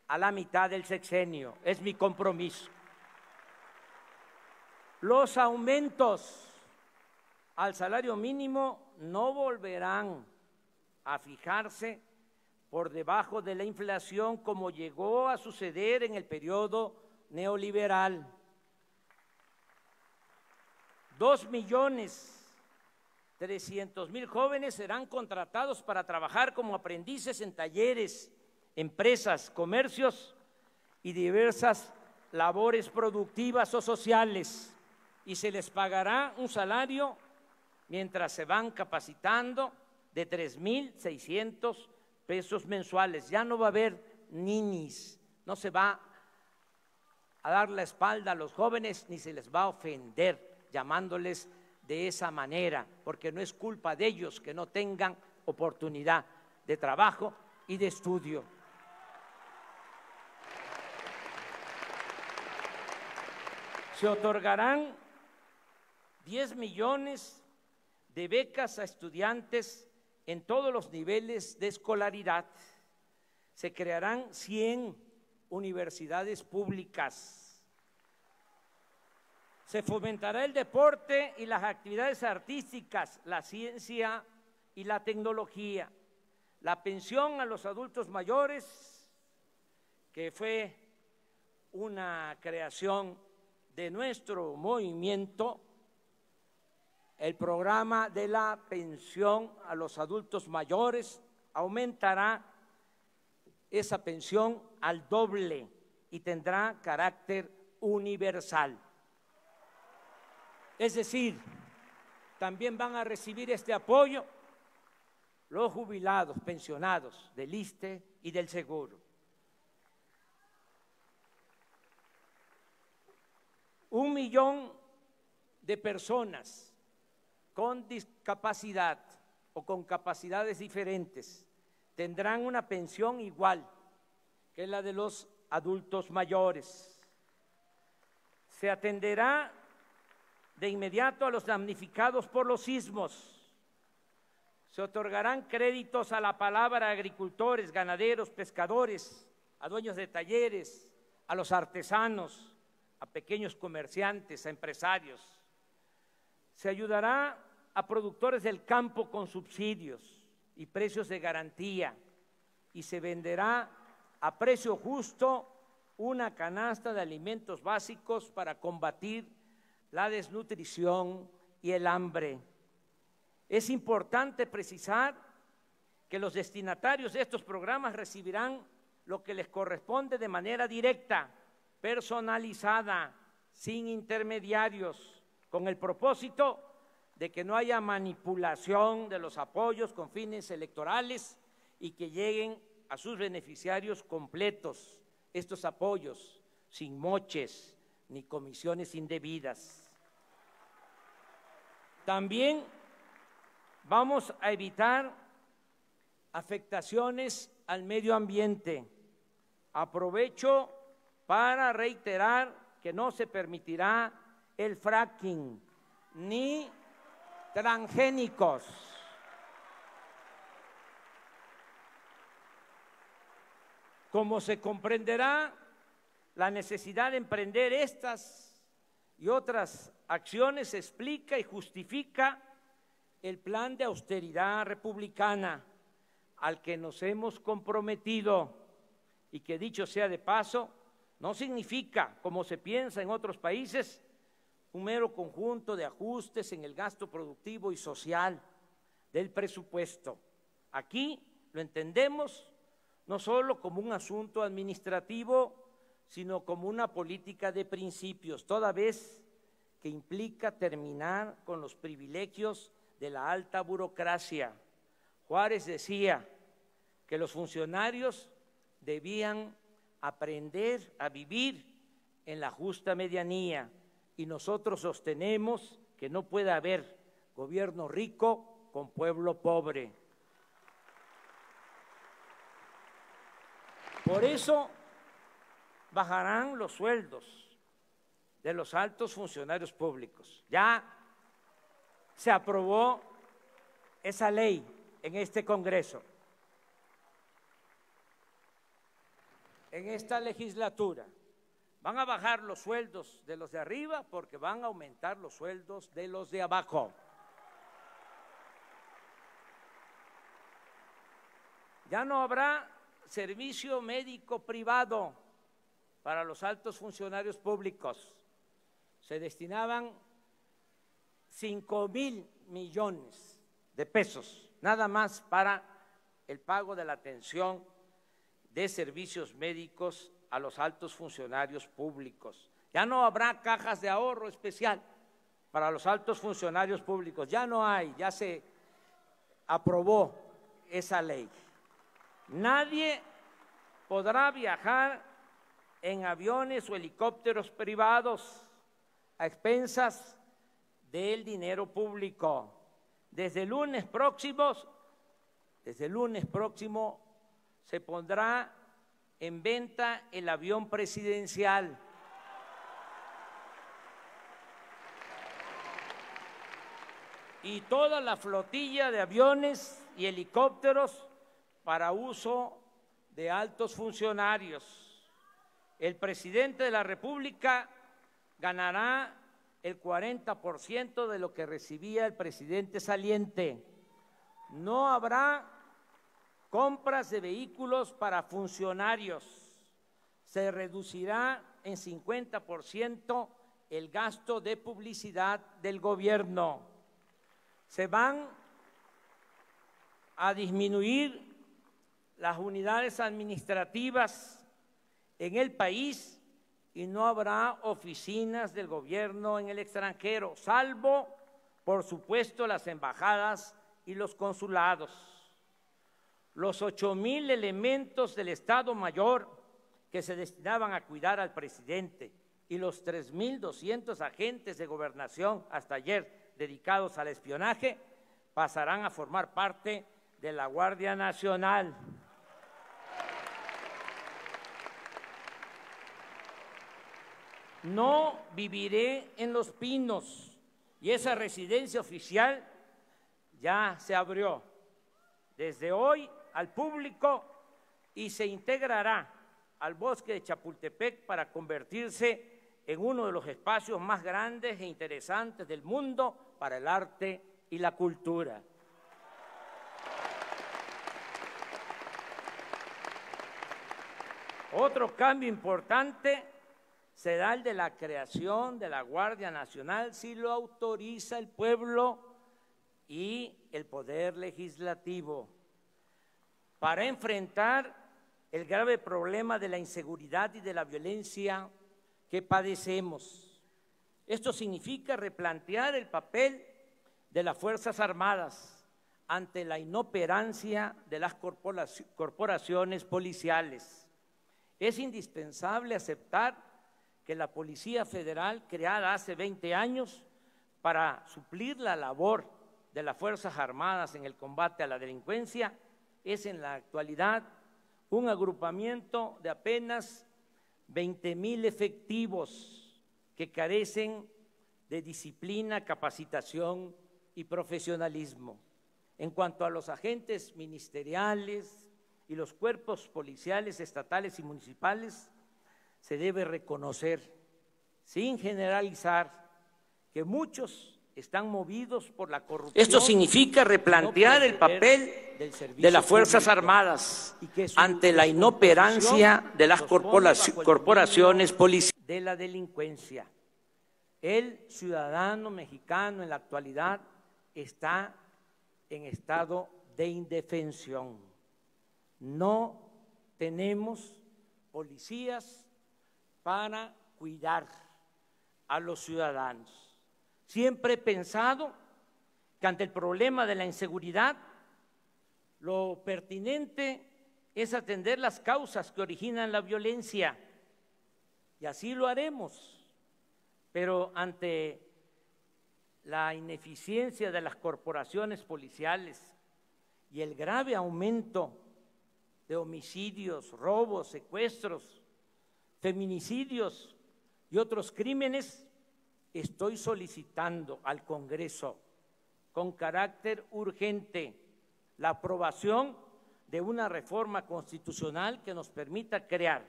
a la mitad del sexenio. Es mi compromiso. Los aumentos al salario mínimo no volverán a fijarse por debajo de la inflación como llegó a suceder en el periodo neoliberal. 2.300.000 jóvenes serán contratados para trabajar como aprendices en talleres, empresas, comercios y diversas labores productivas o sociales, y se les pagará un salario mientras se van capacitando de 3.600 pesos mensuales. Ya no va a haber ninis, no se va a dar la espalda a los jóvenes ni se les va a ofender llamándoles de esa manera, porque no es culpa de ellos que no tengan oportunidad de trabajo y de estudio. Se otorgarán 10 millones de becas a estudiantes en todos los niveles de escolaridad. Se crearán 100 universidades públicas. Se fomentará el deporte y las actividades artísticas, la ciencia y la tecnología. La pensión a los adultos mayores, que fue una creación de nuestro movimiento, el programa de la pensión a los adultos mayores aumentará esa pensión al doble y tendrá carácter universal. Es decir, también van a recibir este apoyo los jubilados, pensionados del ISSSTE y del Seguro. 1 millón de personas con discapacidad o con capacidades diferentes tendrán una pensión igual que la de los adultos mayores. Se atenderá de inmediato a los damnificados por los sismos. Se otorgarán créditos a la palabra a agricultores, ganaderos, pescadores, a dueños de talleres, a los artesanos, a pequeños comerciantes, a empresarios. Se ayudará a productores del campo con subsidios y precios de garantía y se venderá a precio justo una canasta de alimentos básicos para combatir la desnutrición y el hambre. Es importante precisar que los destinatarios de estos programas recibirán lo que les corresponde de manera directa, personalizada, sin intermediarios, con el propósito de que no haya manipulación de los apoyos con fines electorales y que lleguen a sus beneficiarios completos estos apoyos, sin moches ni comisiones indebidas. También vamos a evitar afectaciones al medio ambiente. Aprovecho para reiterar que no se permitirá el fracking ni transgénicos. Como se comprenderá, la necesidad de emprender estas y otras acciones explica y justifica el plan de austeridad republicana al que nos hemos comprometido y que, dicho sea de paso, no significa, como se piensa en otros países, un mero conjunto de ajustes en el gasto productivo y social del presupuesto. Aquí lo entendemos no solo como un asunto administrativo, sino como una política de principios, toda vez que implica terminar con los privilegios de la alta burocracia. Juárez decía que los funcionarios debían aprender a vivir en la justa medianía, y nosotros sostenemos que no puede haber gobierno rico con pueblo pobre. Por eso bajarán los sueldos de los altos funcionarios públicos. Ya se aprobó esa ley en este Congreso. En esta legislatura van a bajar los sueldos de los de arriba porque van a aumentar los sueldos de los de abajo. Ya no habrá servicio médico privado para los altos funcionarios públicos. Se destinaban 5,000 millones de pesos nada más para el pago de la atención de servicios médicos a los altos funcionarios públicos. Ya no habrá cajas de ahorro especial para los altos funcionarios públicos. Ya no hay, ya se aprobó esa ley. Nadie podrá viajar en aviones o helicópteros privados a expensas del dinero público. Desde el lunes próximo se pondrá en venta el avión presidencial. Y toda la flotilla de aviones y helicópteros para uso de altos funcionarios. El presidente de la República ganará el 40% de lo que recibía el presidente saliente. No habrá compras de vehículos para funcionarios. Se reducirá en 50% el gasto de publicidad del gobierno. Se van a disminuir las unidades administrativas en el país y no habrá oficinas del gobierno en el extranjero, salvo, por supuesto, las embajadas y los consulados. Los 8,000 elementos del Estado Mayor que se destinaban a cuidar al presidente y los 3,200 agentes de gobernación hasta ayer dedicados al espionaje pasarán a formar parte de la Guardia Nacional. No viviré en Los Pinos y esa residencia oficial ya se abrió desde hoy al público y se integrará al bosque de Chapultepec para convertirse en uno de los espacios más grandes e interesantes del mundo para el arte y la cultura. Otro cambio importante será el de la creación de la Guardia Nacional si lo autoriza el pueblo y el Poder Legislativo, para enfrentar el grave problema de la inseguridad y de la violencia que padecemos. Esto significa replantear el papel de las Fuerzas Armadas ante la inoperancia de las corporaciones policiales. Es indispensable aceptar que la Policía Federal, creada hace 20 años para suplir la labor de las Fuerzas Armadas en el combate a la delincuencia, es en la actualidad un agrupamiento de apenas 20,000 efectivos que carecen de disciplina, capacitación y profesionalismo. En cuanto a los agentes ministeriales, y los cuerpos policiales estatales y municipales, se debe reconocer, sin generalizar, que muchos están movidos por la corrupción. Esto significa replantear el papel de las Fuerzas Armadas ante la inoperancia de las corporaciones policiales. De la delincuencia. El ciudadano mexicano en la actualidad está en estado de indefensión. No tenemos policías para cuidar a los ciudadanos. Siempre he pensado que ante el problema de la inseguridad, lo pertinente es atender las causas que originan la violencia, y así lo haremos, pero ante la ineficiencia de las corporaciones policiales y el grave aumento de homicidios, robos, secuestros, feminicidios y otros crímenes, estoy solicitando al Congreso con carácter urgente la aprobación de una reforma constitucional que nos permita crear,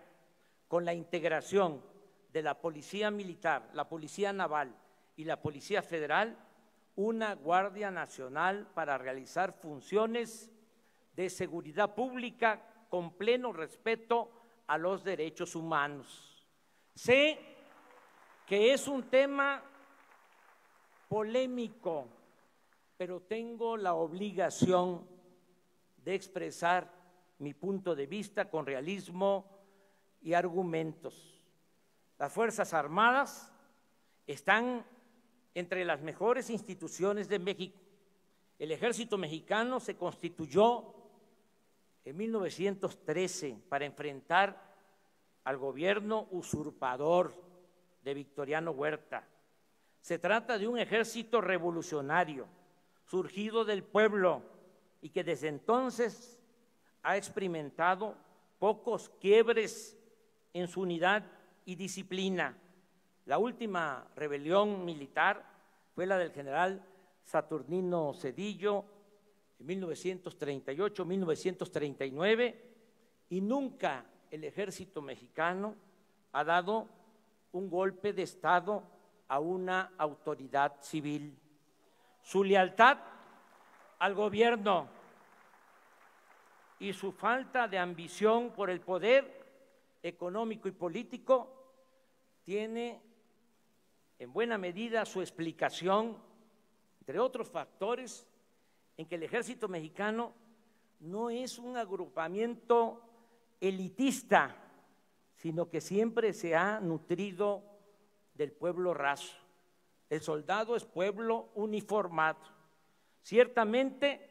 con la integración de la Policía Militar, la Policía Naval y la Policía Federal, una Guardia Nacional para realizar funciones de seguridad pública con pleno respeto a los derechos humanos. Sé que es un tema polémico, pero tengo la obligación de expresar mi punto de vista con realismo y argumentos. Las Fuerzas Armadas están entre las mejores instituciones de México. El Ejército Mexicano se constituyó en 1913 para enfrentar al gobierno usurpador de Victoriano Huerta. Se trata de un ejército revolucionario, surgido del pueblo y que desde entonces ha experimentado pocos quiebres en su unidad y disciplina. La última rebelión militar fue la del general Saturnino Cedillo en 1938-1939, y nunca el ejército mexicano ha dado un golpe de Estado a una autoridad civil. Su lealtad al gobierno y su falta de ambición por el poder económico y político tiene en buena medida su explicación, entre otros factores, en que el ejército mexicano no es un agrupamiento elitista, sino que siempre se ha nutrido del pueblo raso. El soldado es pueblo uniformado. Ciertamente,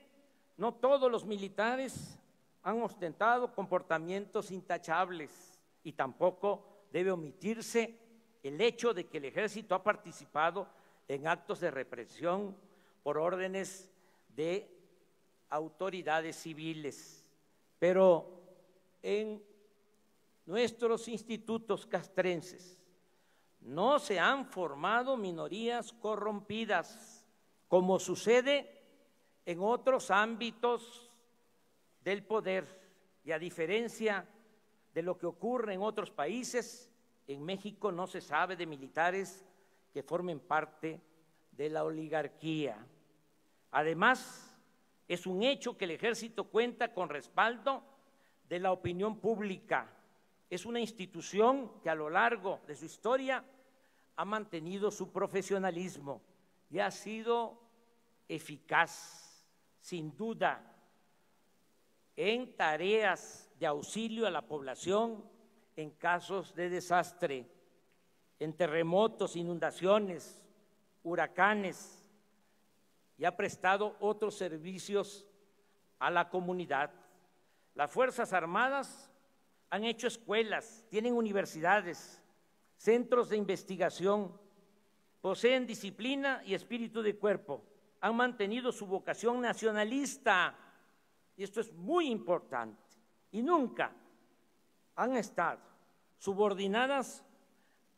no todos los militares han ostentado comportamientos intachables, y tampoco debe omitirse el hecho de que el ejército ha participado en actos de represión por órdenes de autoridades civiles. Pero en nuestros institutos castrenses no se han formado minorías corrompidas, como sucede en otros ámbitos del poder, y a diferencia de lo que ocurre en otros países, en México no se sabe de militares que formen parte de la oligarquía. Además, es un hecho que el ejército cuenta con respaldo de la opinión pública. Es una institución que a lo largo de su historia ha mantenido su profesionalismo y ha sido eficaz, sin duda, en tareas de auxilio a la población en casos de desastre, en terremotos, inundaciones, huracanes, y ha prestado otros servicios a la comunidad. Las Fuerzas Armadas han hecho escuelas, tienen universidades, centros de investigación, poseen disciplina y espíritu de cuerpo, han mantenido su vocación nacionalista, y esto es muy importante, y nunca han estado subordinadas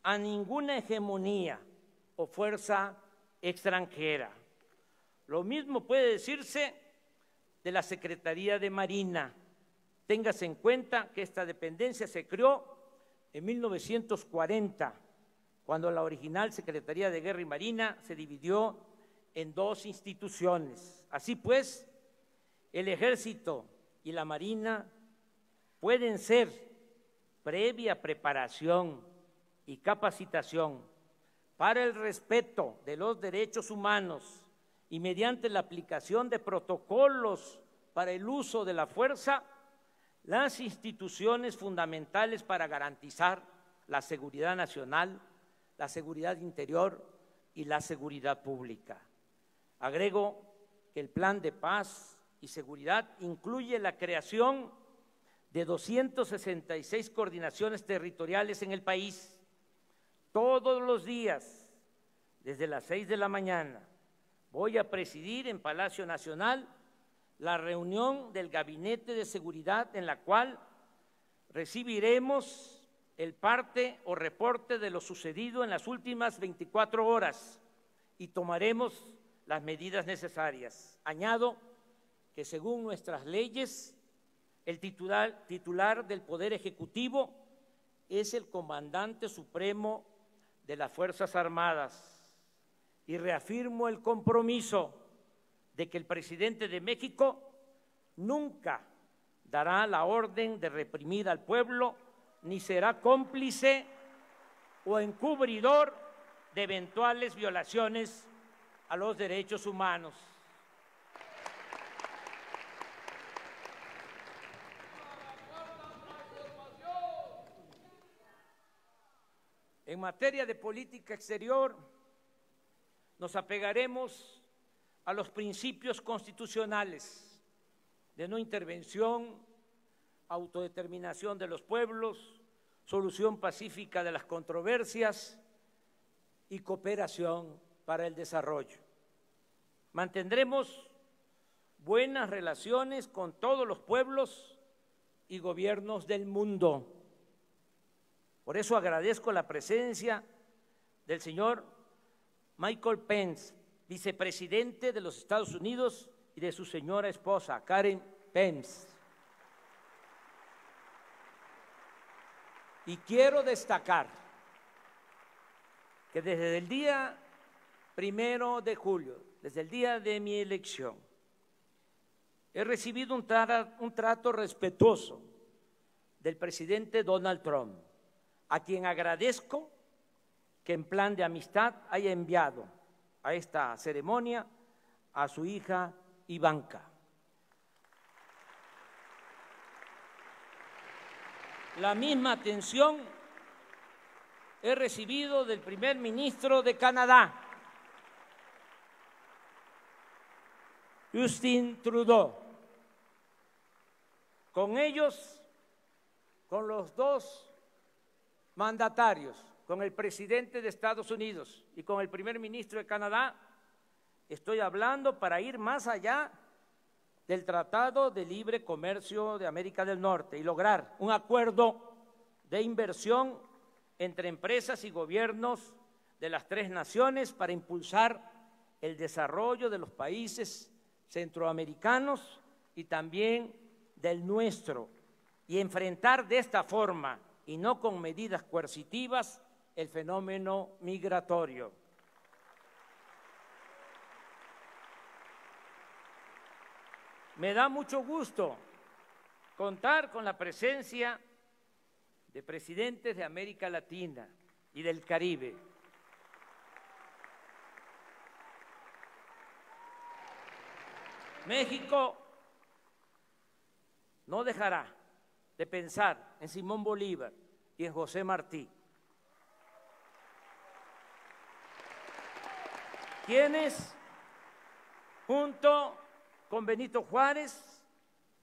a ninguna hegemonía o fuerza extranjera. Lo mismo puede decirse de la Secretaría de Marina, Téngase en cuenta que esta dependencia se creó en 1940, cuando la original Secretaría de Guerra y Marina se dividió en dos instituciones. Así pues, el Ejército y la Marina pueden ser, previa preparación y capacitación para el respeto de los derechos humanos y mediante la aplicación de protocolos para el uso de la fuerza, las instituciones fundamentales para garantizar la seguridad nacional, la seguridad interior y la seguridad pública. Agrego que el Plan de Paz y Seguridad incluye la creación de 266 coordinaciones territoriales en el país. Todos los días, desde las 6 de la mañana, voy a presidir en Palacio Nacional la reunión del Gabinete de Seguridad, en la cual recibiremos el parte o reporte de lo sucedido en las últimas 24 horas y tomaremos las medidas necesarias. Añado que según nuestras leyes, el titular del Poder Ejecutivo es el comandante supremo de las Fuerzas Armadas y reafirmo el compromiso de que el presidente de México nunca dará la orden de reprimir al pueblo ni será cómplice o encubridor de eventuales violaciones a los derechos humanos. En materia de política exterior, nos apegaremos a los principios constitucionales de no intervención, autodeterminación de los pueblos, solución pacífica de las controversias y cooperación para el desarrollo. Mantendremos buenas relaciones con todos los pueblos y gobiernos del mundo. Por eso agradezco la presencia del señor Michael Pence, vicepresidente de los Estados Unidos, y de su señora esposa, Karen Pence. Y quiero destacar que desde el día 1 de julio, desde el día de mi elección, he recibido un trato respetuoso del presidente Donald Trump, a quien agradezco que en plan de amistad haya enviado a esta ceremonia a su hija Ivanka. La misma atención he recibido del primer ministro de Canadá, Justin Trudeau. Con ellos, con los dos mandatarios, con el presidente de Estados Unidos y con el primer ministro de Canadá, estoy hablando para ir más allá del Tratado de Libre Comercio de América del Norte y lograr un acuerdo de inversión entre empresas y gobiernos de las tres naciones para impulsar el desarrollo de los países centroamericanos y también del nuestro, y enfrentar de esta forma y no con medidas coercitivas el fenómeno migratorio. Me da mucho gusto contar con la presencia de presidentes de América Latina y del Caribe. México no dejará de pensar en Simón Bolívar y en José Martí, quienes junto con Benito Juárez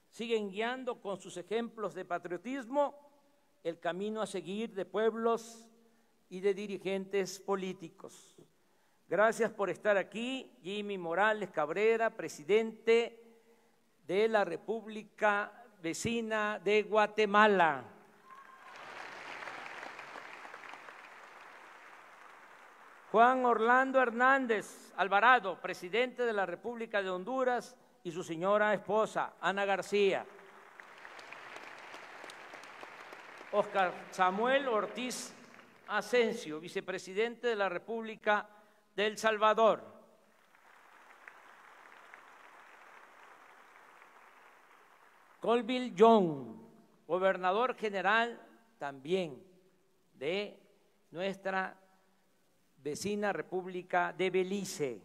siguen guiando con sus ejemplos de patriotismo el camino a seguir de pueblos y de dirigentes políticos. Gracias por estar aquí, Jimmy Morales Cabrera, presidente de la República Vecina de Guatemala. Juan Orlando Hernández Alvarado, presidente de la República de Honduras, y su señora esposa, Ana García. Óscar Samuel Ortiz Asensio, vicepresidente de la República de El Salvador. Colville Young, gobernador general también de nuestra vecina República de Belice.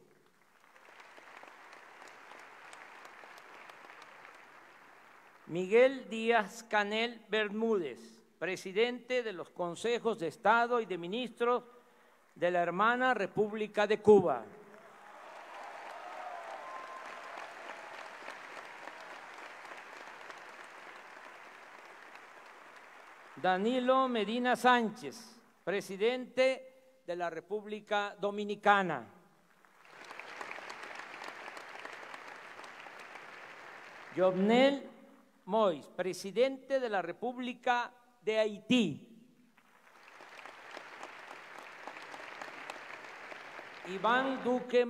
Miguel Díaz-Canel Bermúdez, presidente de los Consejos de Estado y de Ministros de la hermana República de Cuba. Danilo Medina Sánchez, presidente de la República Dominicana. Jovenel Moïse, presidente de la República de Haití. Iván Duque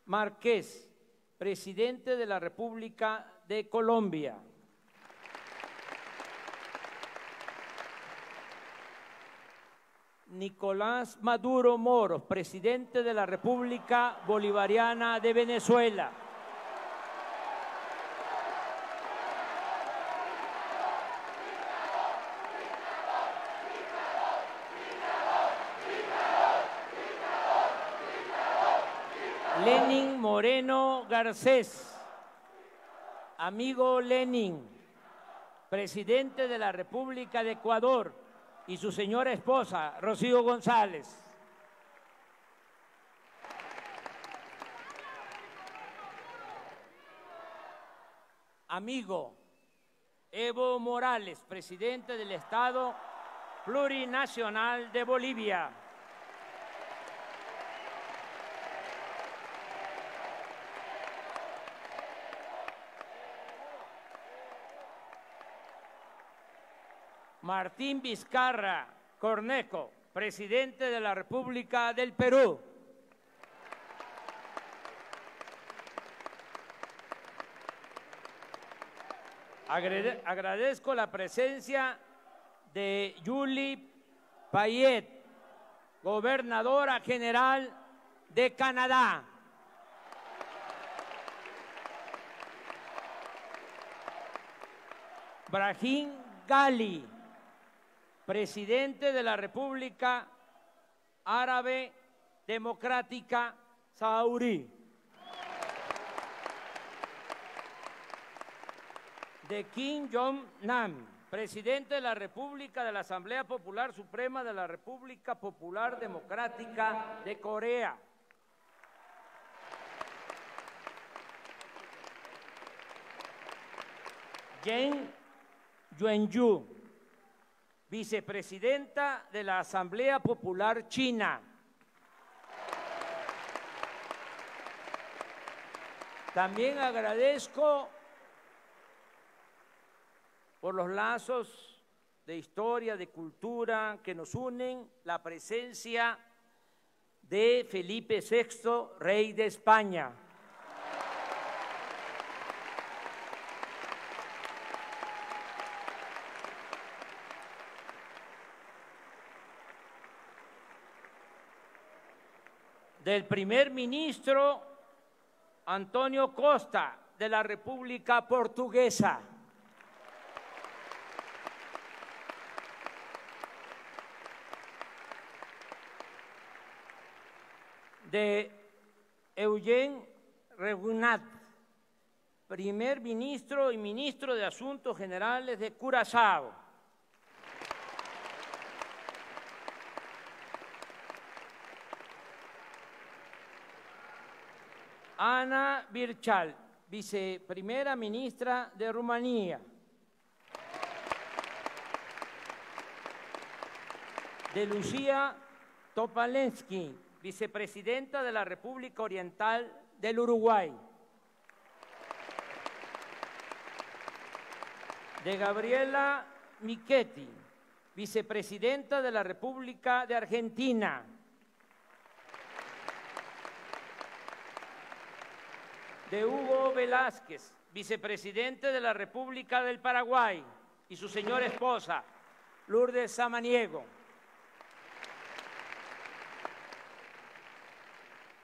Márquez, presidente de la República de Colombia. Nicolás Maduro Moros, presidente de la República Bolivariana de Venezuela. Lenin Moreno Garcés, amigo Lenin, presidente de la República de Ecuador, y su señora esposa, Rocío González. Amigo Evo Morales, presidente del Estado Plurinacional de Bolivia. Martín Vizcarra Cornejo, presidente de la República del Perú. Agradezco la presencia de Julie Payet, gobernadora general de Canadá. Brahim Gali, presidente de la República Árabe Democrática Saharaui. De Kim Jong-nam, presidente de la República de la Asamblea Popular Suprema de la República Popular Democrática de Corea. Jen Yuanyu, vicepresidenta de la Asamblea Popular China. También agradezco por los lazos de historia, de cultura que nos unen, la presencia de Felipe VI, rey de España. Del primer ministro Antonio Costa de la República Portuguesa. De Eugene Regunat, primer ministro y ministro de Asuntos Generales de Curazao. Ana Birchal, viceprimera ministra de Rumanía. De Lucía Topalensky, vicepresidenta de la República Oriental del Uruguay. De Gabriela Michetti, vicepresidenta de la República de Argentina. De Hugo Velázquez, vicepresidente de la República del Paraguay, y su señora esposa, Lourdes Samaniego.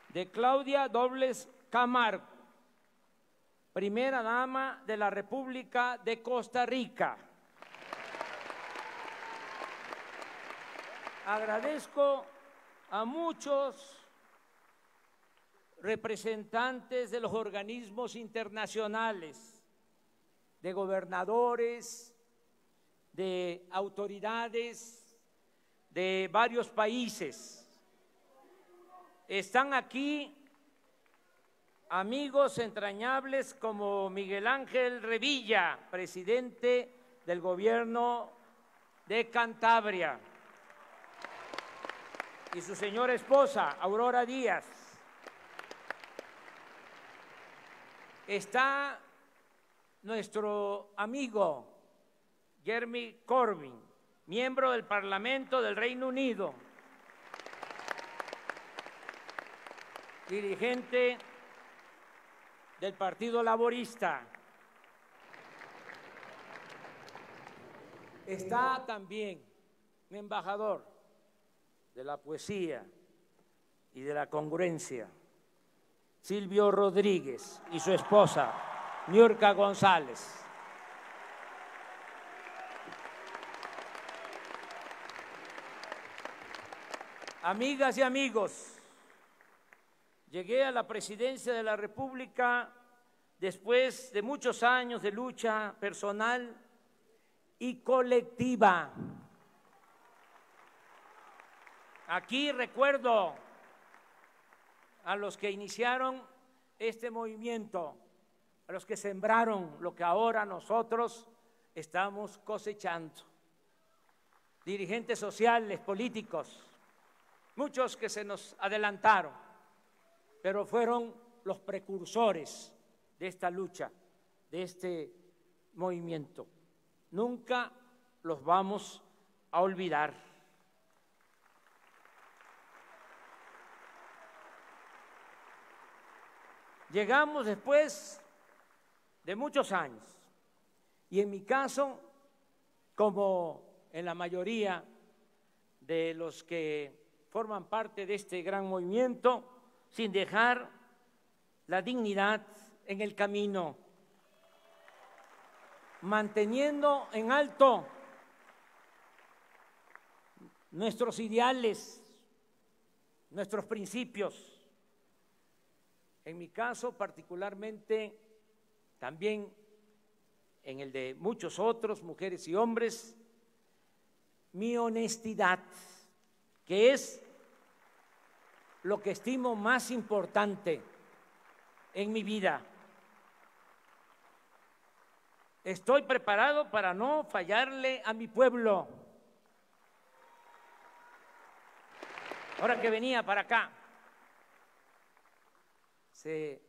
De Claudia Dobles Camargo, primera dama de la República de Costa Rica. Agradezco a muchos representantes de los organismos internacionales, de gobernadores, de autoridades de varios países. Están aquí amigos entrañables como Miguel Ángel Revilla, presidente del gobierno de Cantabria, y su señora esposa, Aurora Díaz. Está nuestro amigo Jeremy Corbyn, miembro del Parlamento del Reino Unido, dirigente del Partido Laborista. Está también un embajador de la poesía y de la congruencia, Silvio Rodríguez, y su esposa, Niurka González. Amigas y amigos, llegué a la presidencia de la República después de muchos años de lucha personal y colectiva. Aquí recuerdo a los que iniciaron este movimiento, a los que sembraron lo que ahora nosotros estamos cosechando. Dirigentes sociales, políticos, muchos que se nos adelantaron, pero fueron los precursores de esta lucha, de este movimiento. Nunca los vamos a olvidar. Llegamos después de muchos años, y en mi caso, como en la mayoría de los que forman parte de este gran movimiento, sin dejar la dignidad en el camino, manteniendo en alto nuestros ideales, nuestros principios. En mi caso, particularmente, también en el de muchos otros, mujeres y hombres, mi honestidad, que es lo que estimo más importante en mi vida. Estoy preparado para no fallarle a mi pueblo. Ahora que venía para acá, se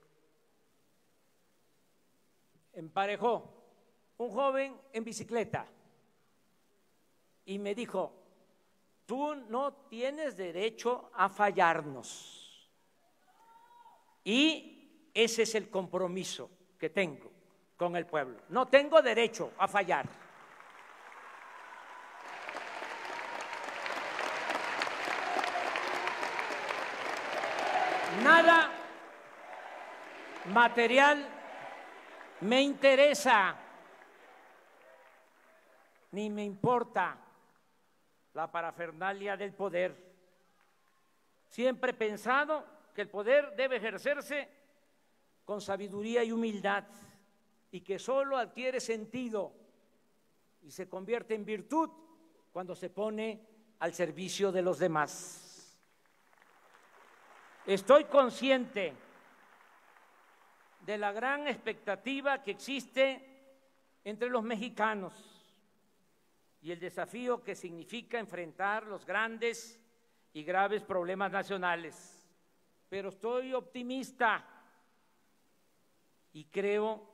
emparejó un joven en bicicleta y me dijo: tú no tienes derecho a fallarnos. Y ese es el compromiso que tengo con el pueblo. No tengo derecho a fallar. Nada material me interesa, ni me importa la parafernalia del poder. Siempre he pensado que el poder debe ejercerse con sabiduría y humildad, y que solo adquiere sentido y se convierte en virtud cuando se pone al servicio de los demás. Estoy consciente de la gran expectativa que existe entre los mexicanos y el desafío que significa enfrentar los grandes y graves problemas nacionales. Pero estoy optimista y creo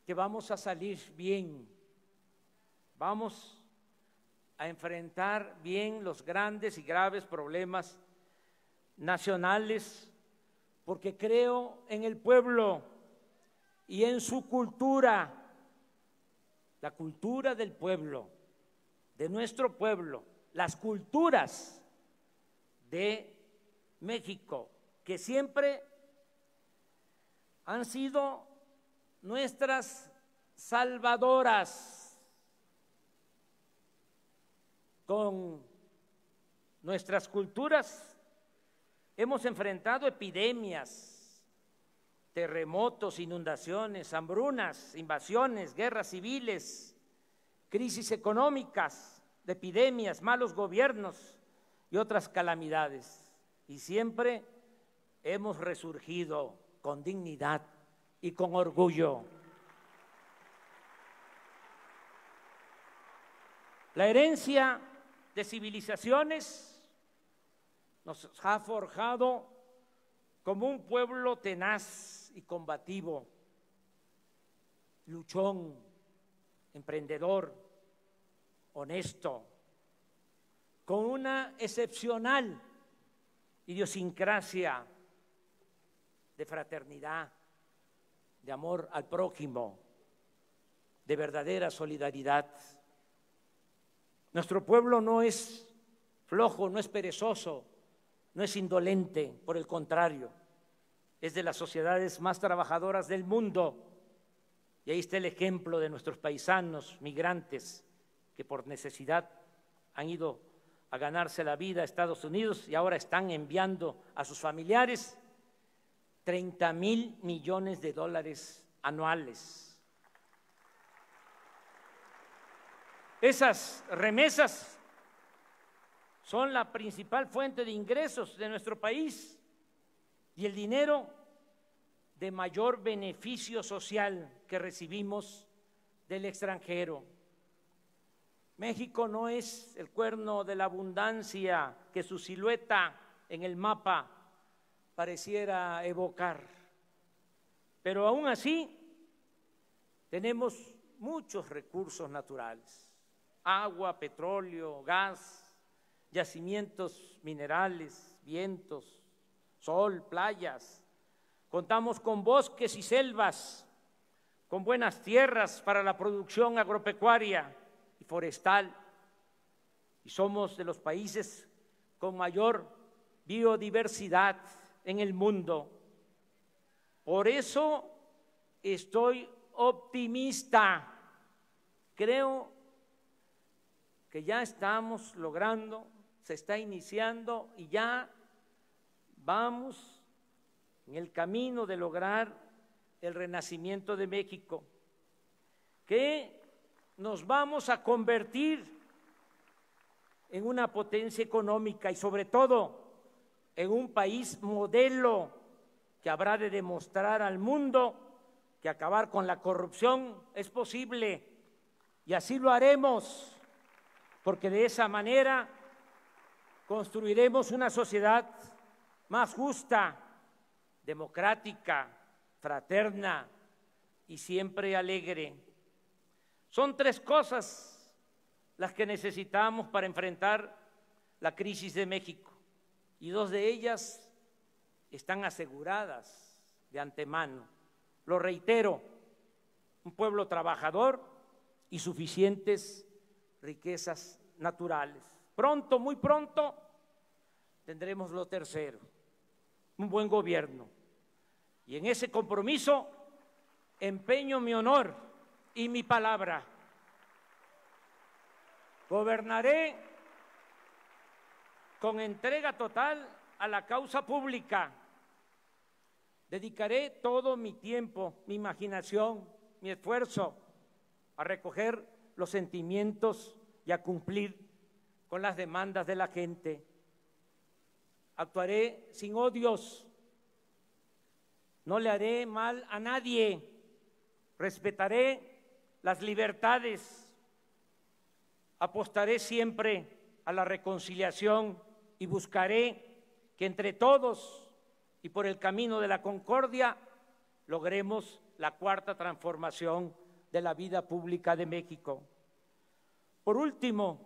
que vamos a salir bien. Vamos a enfrentar bien los grandes y graves problemas nacionales, porque creo en el pueblo y en su cultura, la cultura del pueblo, de nuestro pueblo, las culturas de México, que siempre han sido nuestras salvadoras. Con nuestras culturas hemos enfrentado epidemias, terremotos, inundaciones, hambrunas, invasiones, guerras civiles, crisis económicas, epidemias, malos gobiernos y otras calamidades. Y siempre hemos resurgido con dignidad y con orgullo. La herencia de civilizaciones nos ha forjado como un pueblo tenaz y combativo, luchón, emprendedor, honesto, con una excepcional idiosincrasia de fraternidad, de amor al prójimo, de verdadera solidaridad. Nuestro pueblo no es flojo, no es perezoso, no es indolente, por el contrario, es de las sociedades más trabajadoras del mundo. Y ahí está el ejemplo de nuestros paisanos migrantes que por necesidad han ido a ganarse la vida a Estados Unidos y ahora están enviando a sus familiares 30,000 millones de dólares anuales. Esas remesas son la principal fuente de ingresos de nuestro país y el dinero de mayor beneficio social que recibimos del extranjero. México no es el cuerno de la abundancia que su silueta en el mapa pareciera evocar, pero aún así tenemos muchos recursos naturales: agua, petróleo, gas, yacimientos minerales, vientos, sol, playas. Contamos con bosques y selvas, con buenas tierras para la producción agropecuaria y forestal, y somos de los países con mayor biodiversidad en el mundo. Por eso estoy optimista. Creo que ya estamos logrando, se está iniciando y ya vamos en el camino de lograr el renacimiento de México, que nos vamos a convertir en una potencia económica y sobre todo en un país modelo que habrá de demostrar al mundo que acabar con la corrupción es posible, y así lo haremos, porque de esa manera construiremos una sociedad más justa, democrática, fraterna y siempre alegre. Son 3 cosas las que necesitamos para enfrentar la crisis de México, y 2 de ellas están aseguradas de antemano. Lo reitero: un pueblo trabajador y suficientes riquezas naturales. Pronto, muy pronto, tendremos lo tercero: un buen gobierno. Y en ese compromiso empeño mi honor y mi palabra. Gobernaré con entrega total a la causa pública. Dedicaré todo mi tiempo, mi imaginación, mi esfuerzo a recoger los sentimientos y a cumplir con las demandas de la gente. Actuaré sin odios, no le haré mal a nadie, respetaré las libertades, apostaré siempre a la reconciliación y buscaré que entre todos y por el camino de la concordia logremos la 4ª transformación de la vida pública de México. Por último,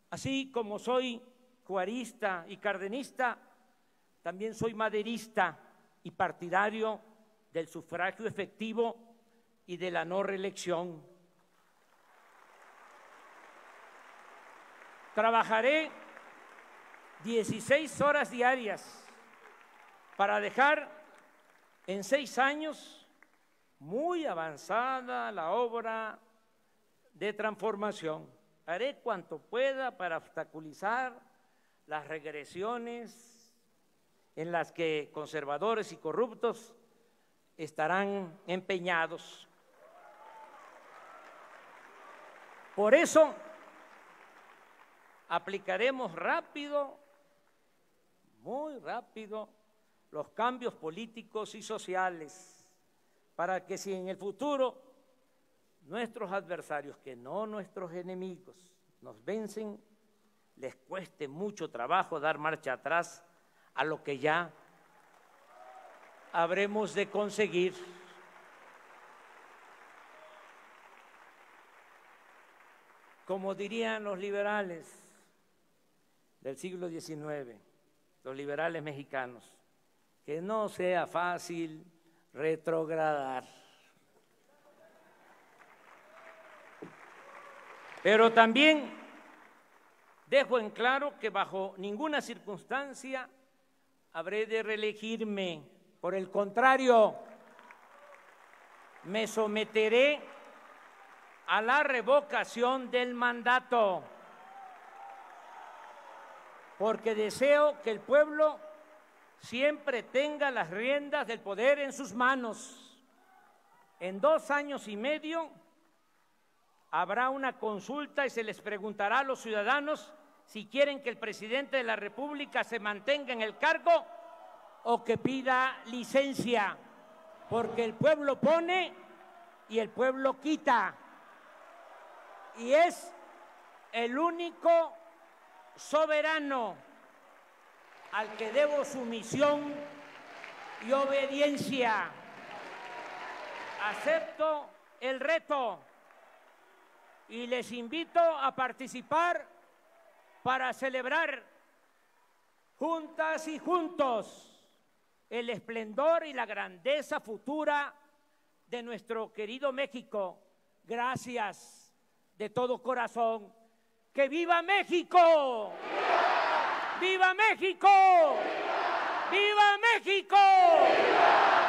así como soy juarista y cardenista, también soy maderista y partidario del sufragio efectivo y de la no reelección. trabajaré 16 horas diarias para dejar en 6 años muy avanzada la obra de transformación. Haré cuanto pueda para obstaculizar las regresiones en las que conservadores y corruptos estarán empeñados. Por eso aplicaremos rápido, muy rápido, los cambios políticos y sociales para que si en el futuro nuestros adversarios, que no nuestros enemigos, nos vencen, les cueste mucho trabajo dar marcha atrás a lo que ya habremos de conseguir. Como dirían los liberales del siglo XIX, los liberales mexicanos, que no sea fácil retrogradar. Pero también dejo en claro que bajo ninguna circunstancia habré de reelegirme. Por el contrario, me someteré a la revocación del mandato, porque deseo que el pueblo siempre tenga las riendas del poder en sus manos. En 2 años y medio habrá una consulta y se les preguntará a los ciudadanos si quieren que el presidente de la República se mantenga en el cargo o que pida licencia, porque el pueblo pone y el pueblo quita. Y es el único soberano al que debo sumisión y obediencia. Acepto el reto y les invito a participar para celebrar juntas y juntos el esplendor y la grandeza futura de nuestro querido México. Gracias de todo corazón. ¡Que viva México! ¡Viva! ¡Viva México! ¡Viva, ¡Viva México! ¡Viva!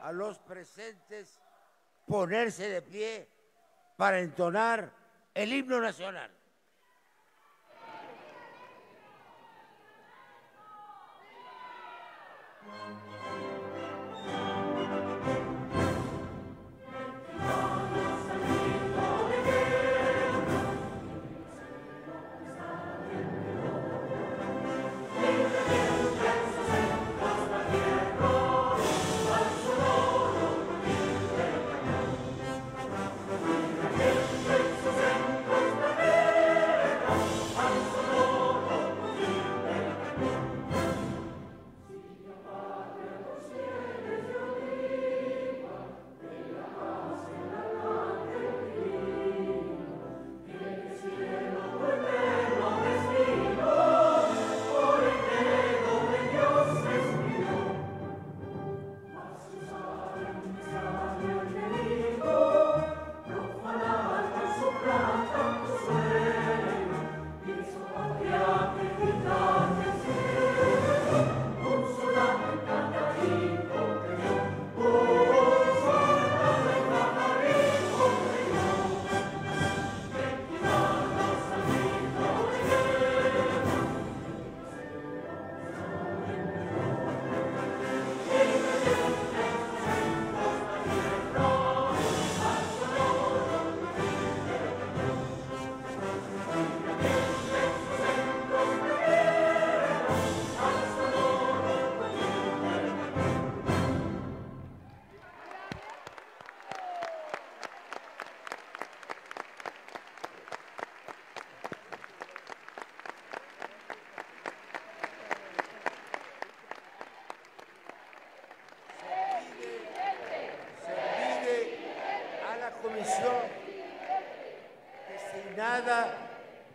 A los presentes ponerse de pie para entonar el himno nacional.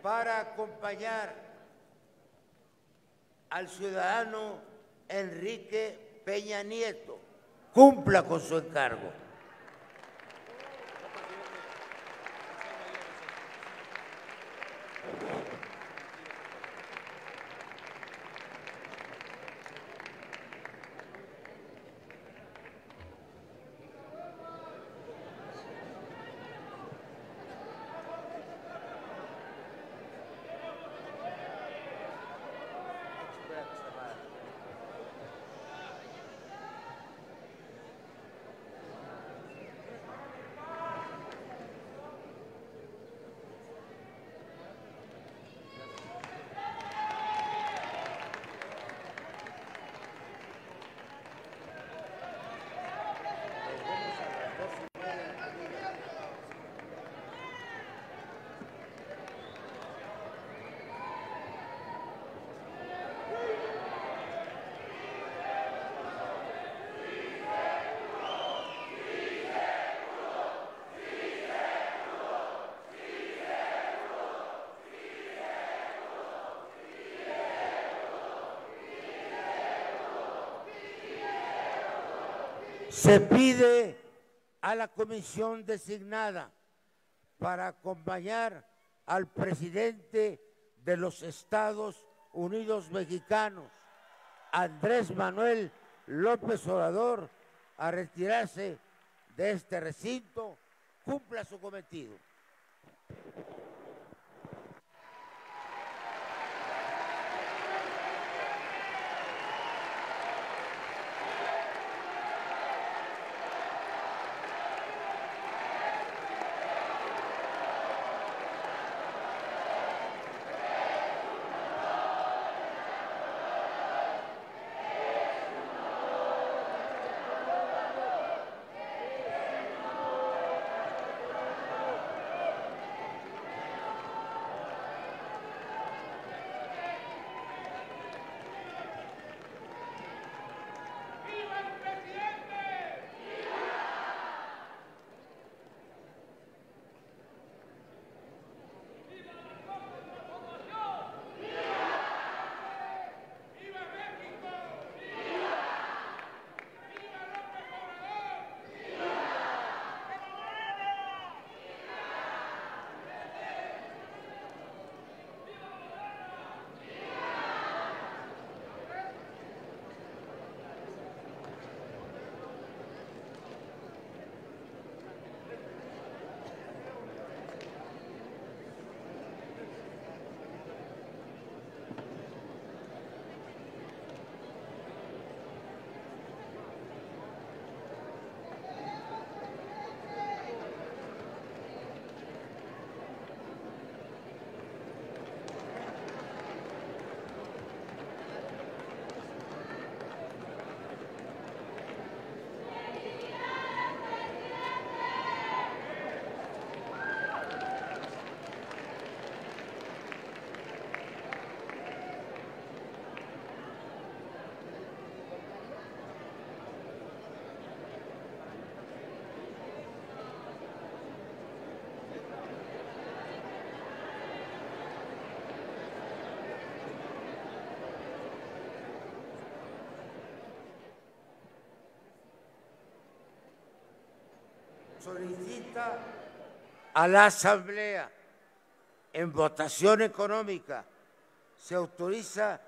para acompañar al ciudadano Enrique Peña Nieto. Cumpla con su encargo. Se pide a la comisión designada para acompañar al presidente de los Estados Unidos mexicanos, Andrés Manuel López Obrador, a retirarse de este recinto. Cumpla su cometido. Solicita a la Asamblea, en votación económica, se autoriza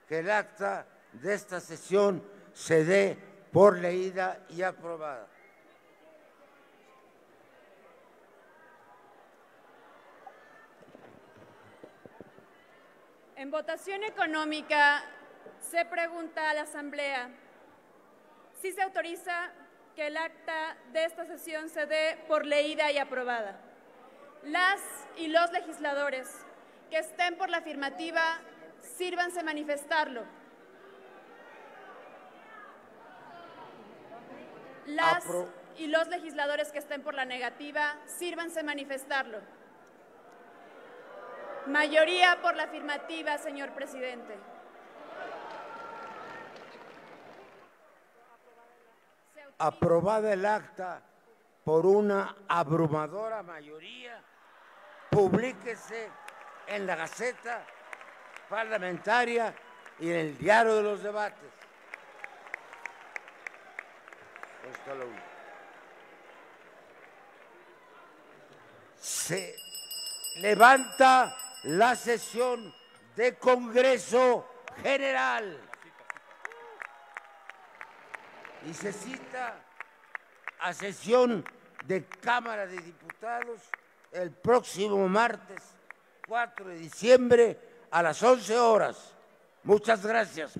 que el acta de esta sesión se dé por leída y aprobada. En votación económica se pregunta a la Asamblea si se autoriza que el acta de esta sesión se dé por leída y aprobada. Las y los legisladores que estén por la afirmativa, sírvanse manifestarlo. Las y los legisladores que estén por la negativa, sírvanse manifestarlo. Mayoría por la afirmativa, señor presidente. Aprobada el acta por una abrumadora mayoría, publíquese en la Gaceta Parlamentaria y en el Diario de los Debates. Esto es lo único. Se levanta la sesión de Congreso General y se cita a sesión de Cámara de Diputados el próximo martes 4 de diciembre a las 11 horas. Muchas gracias.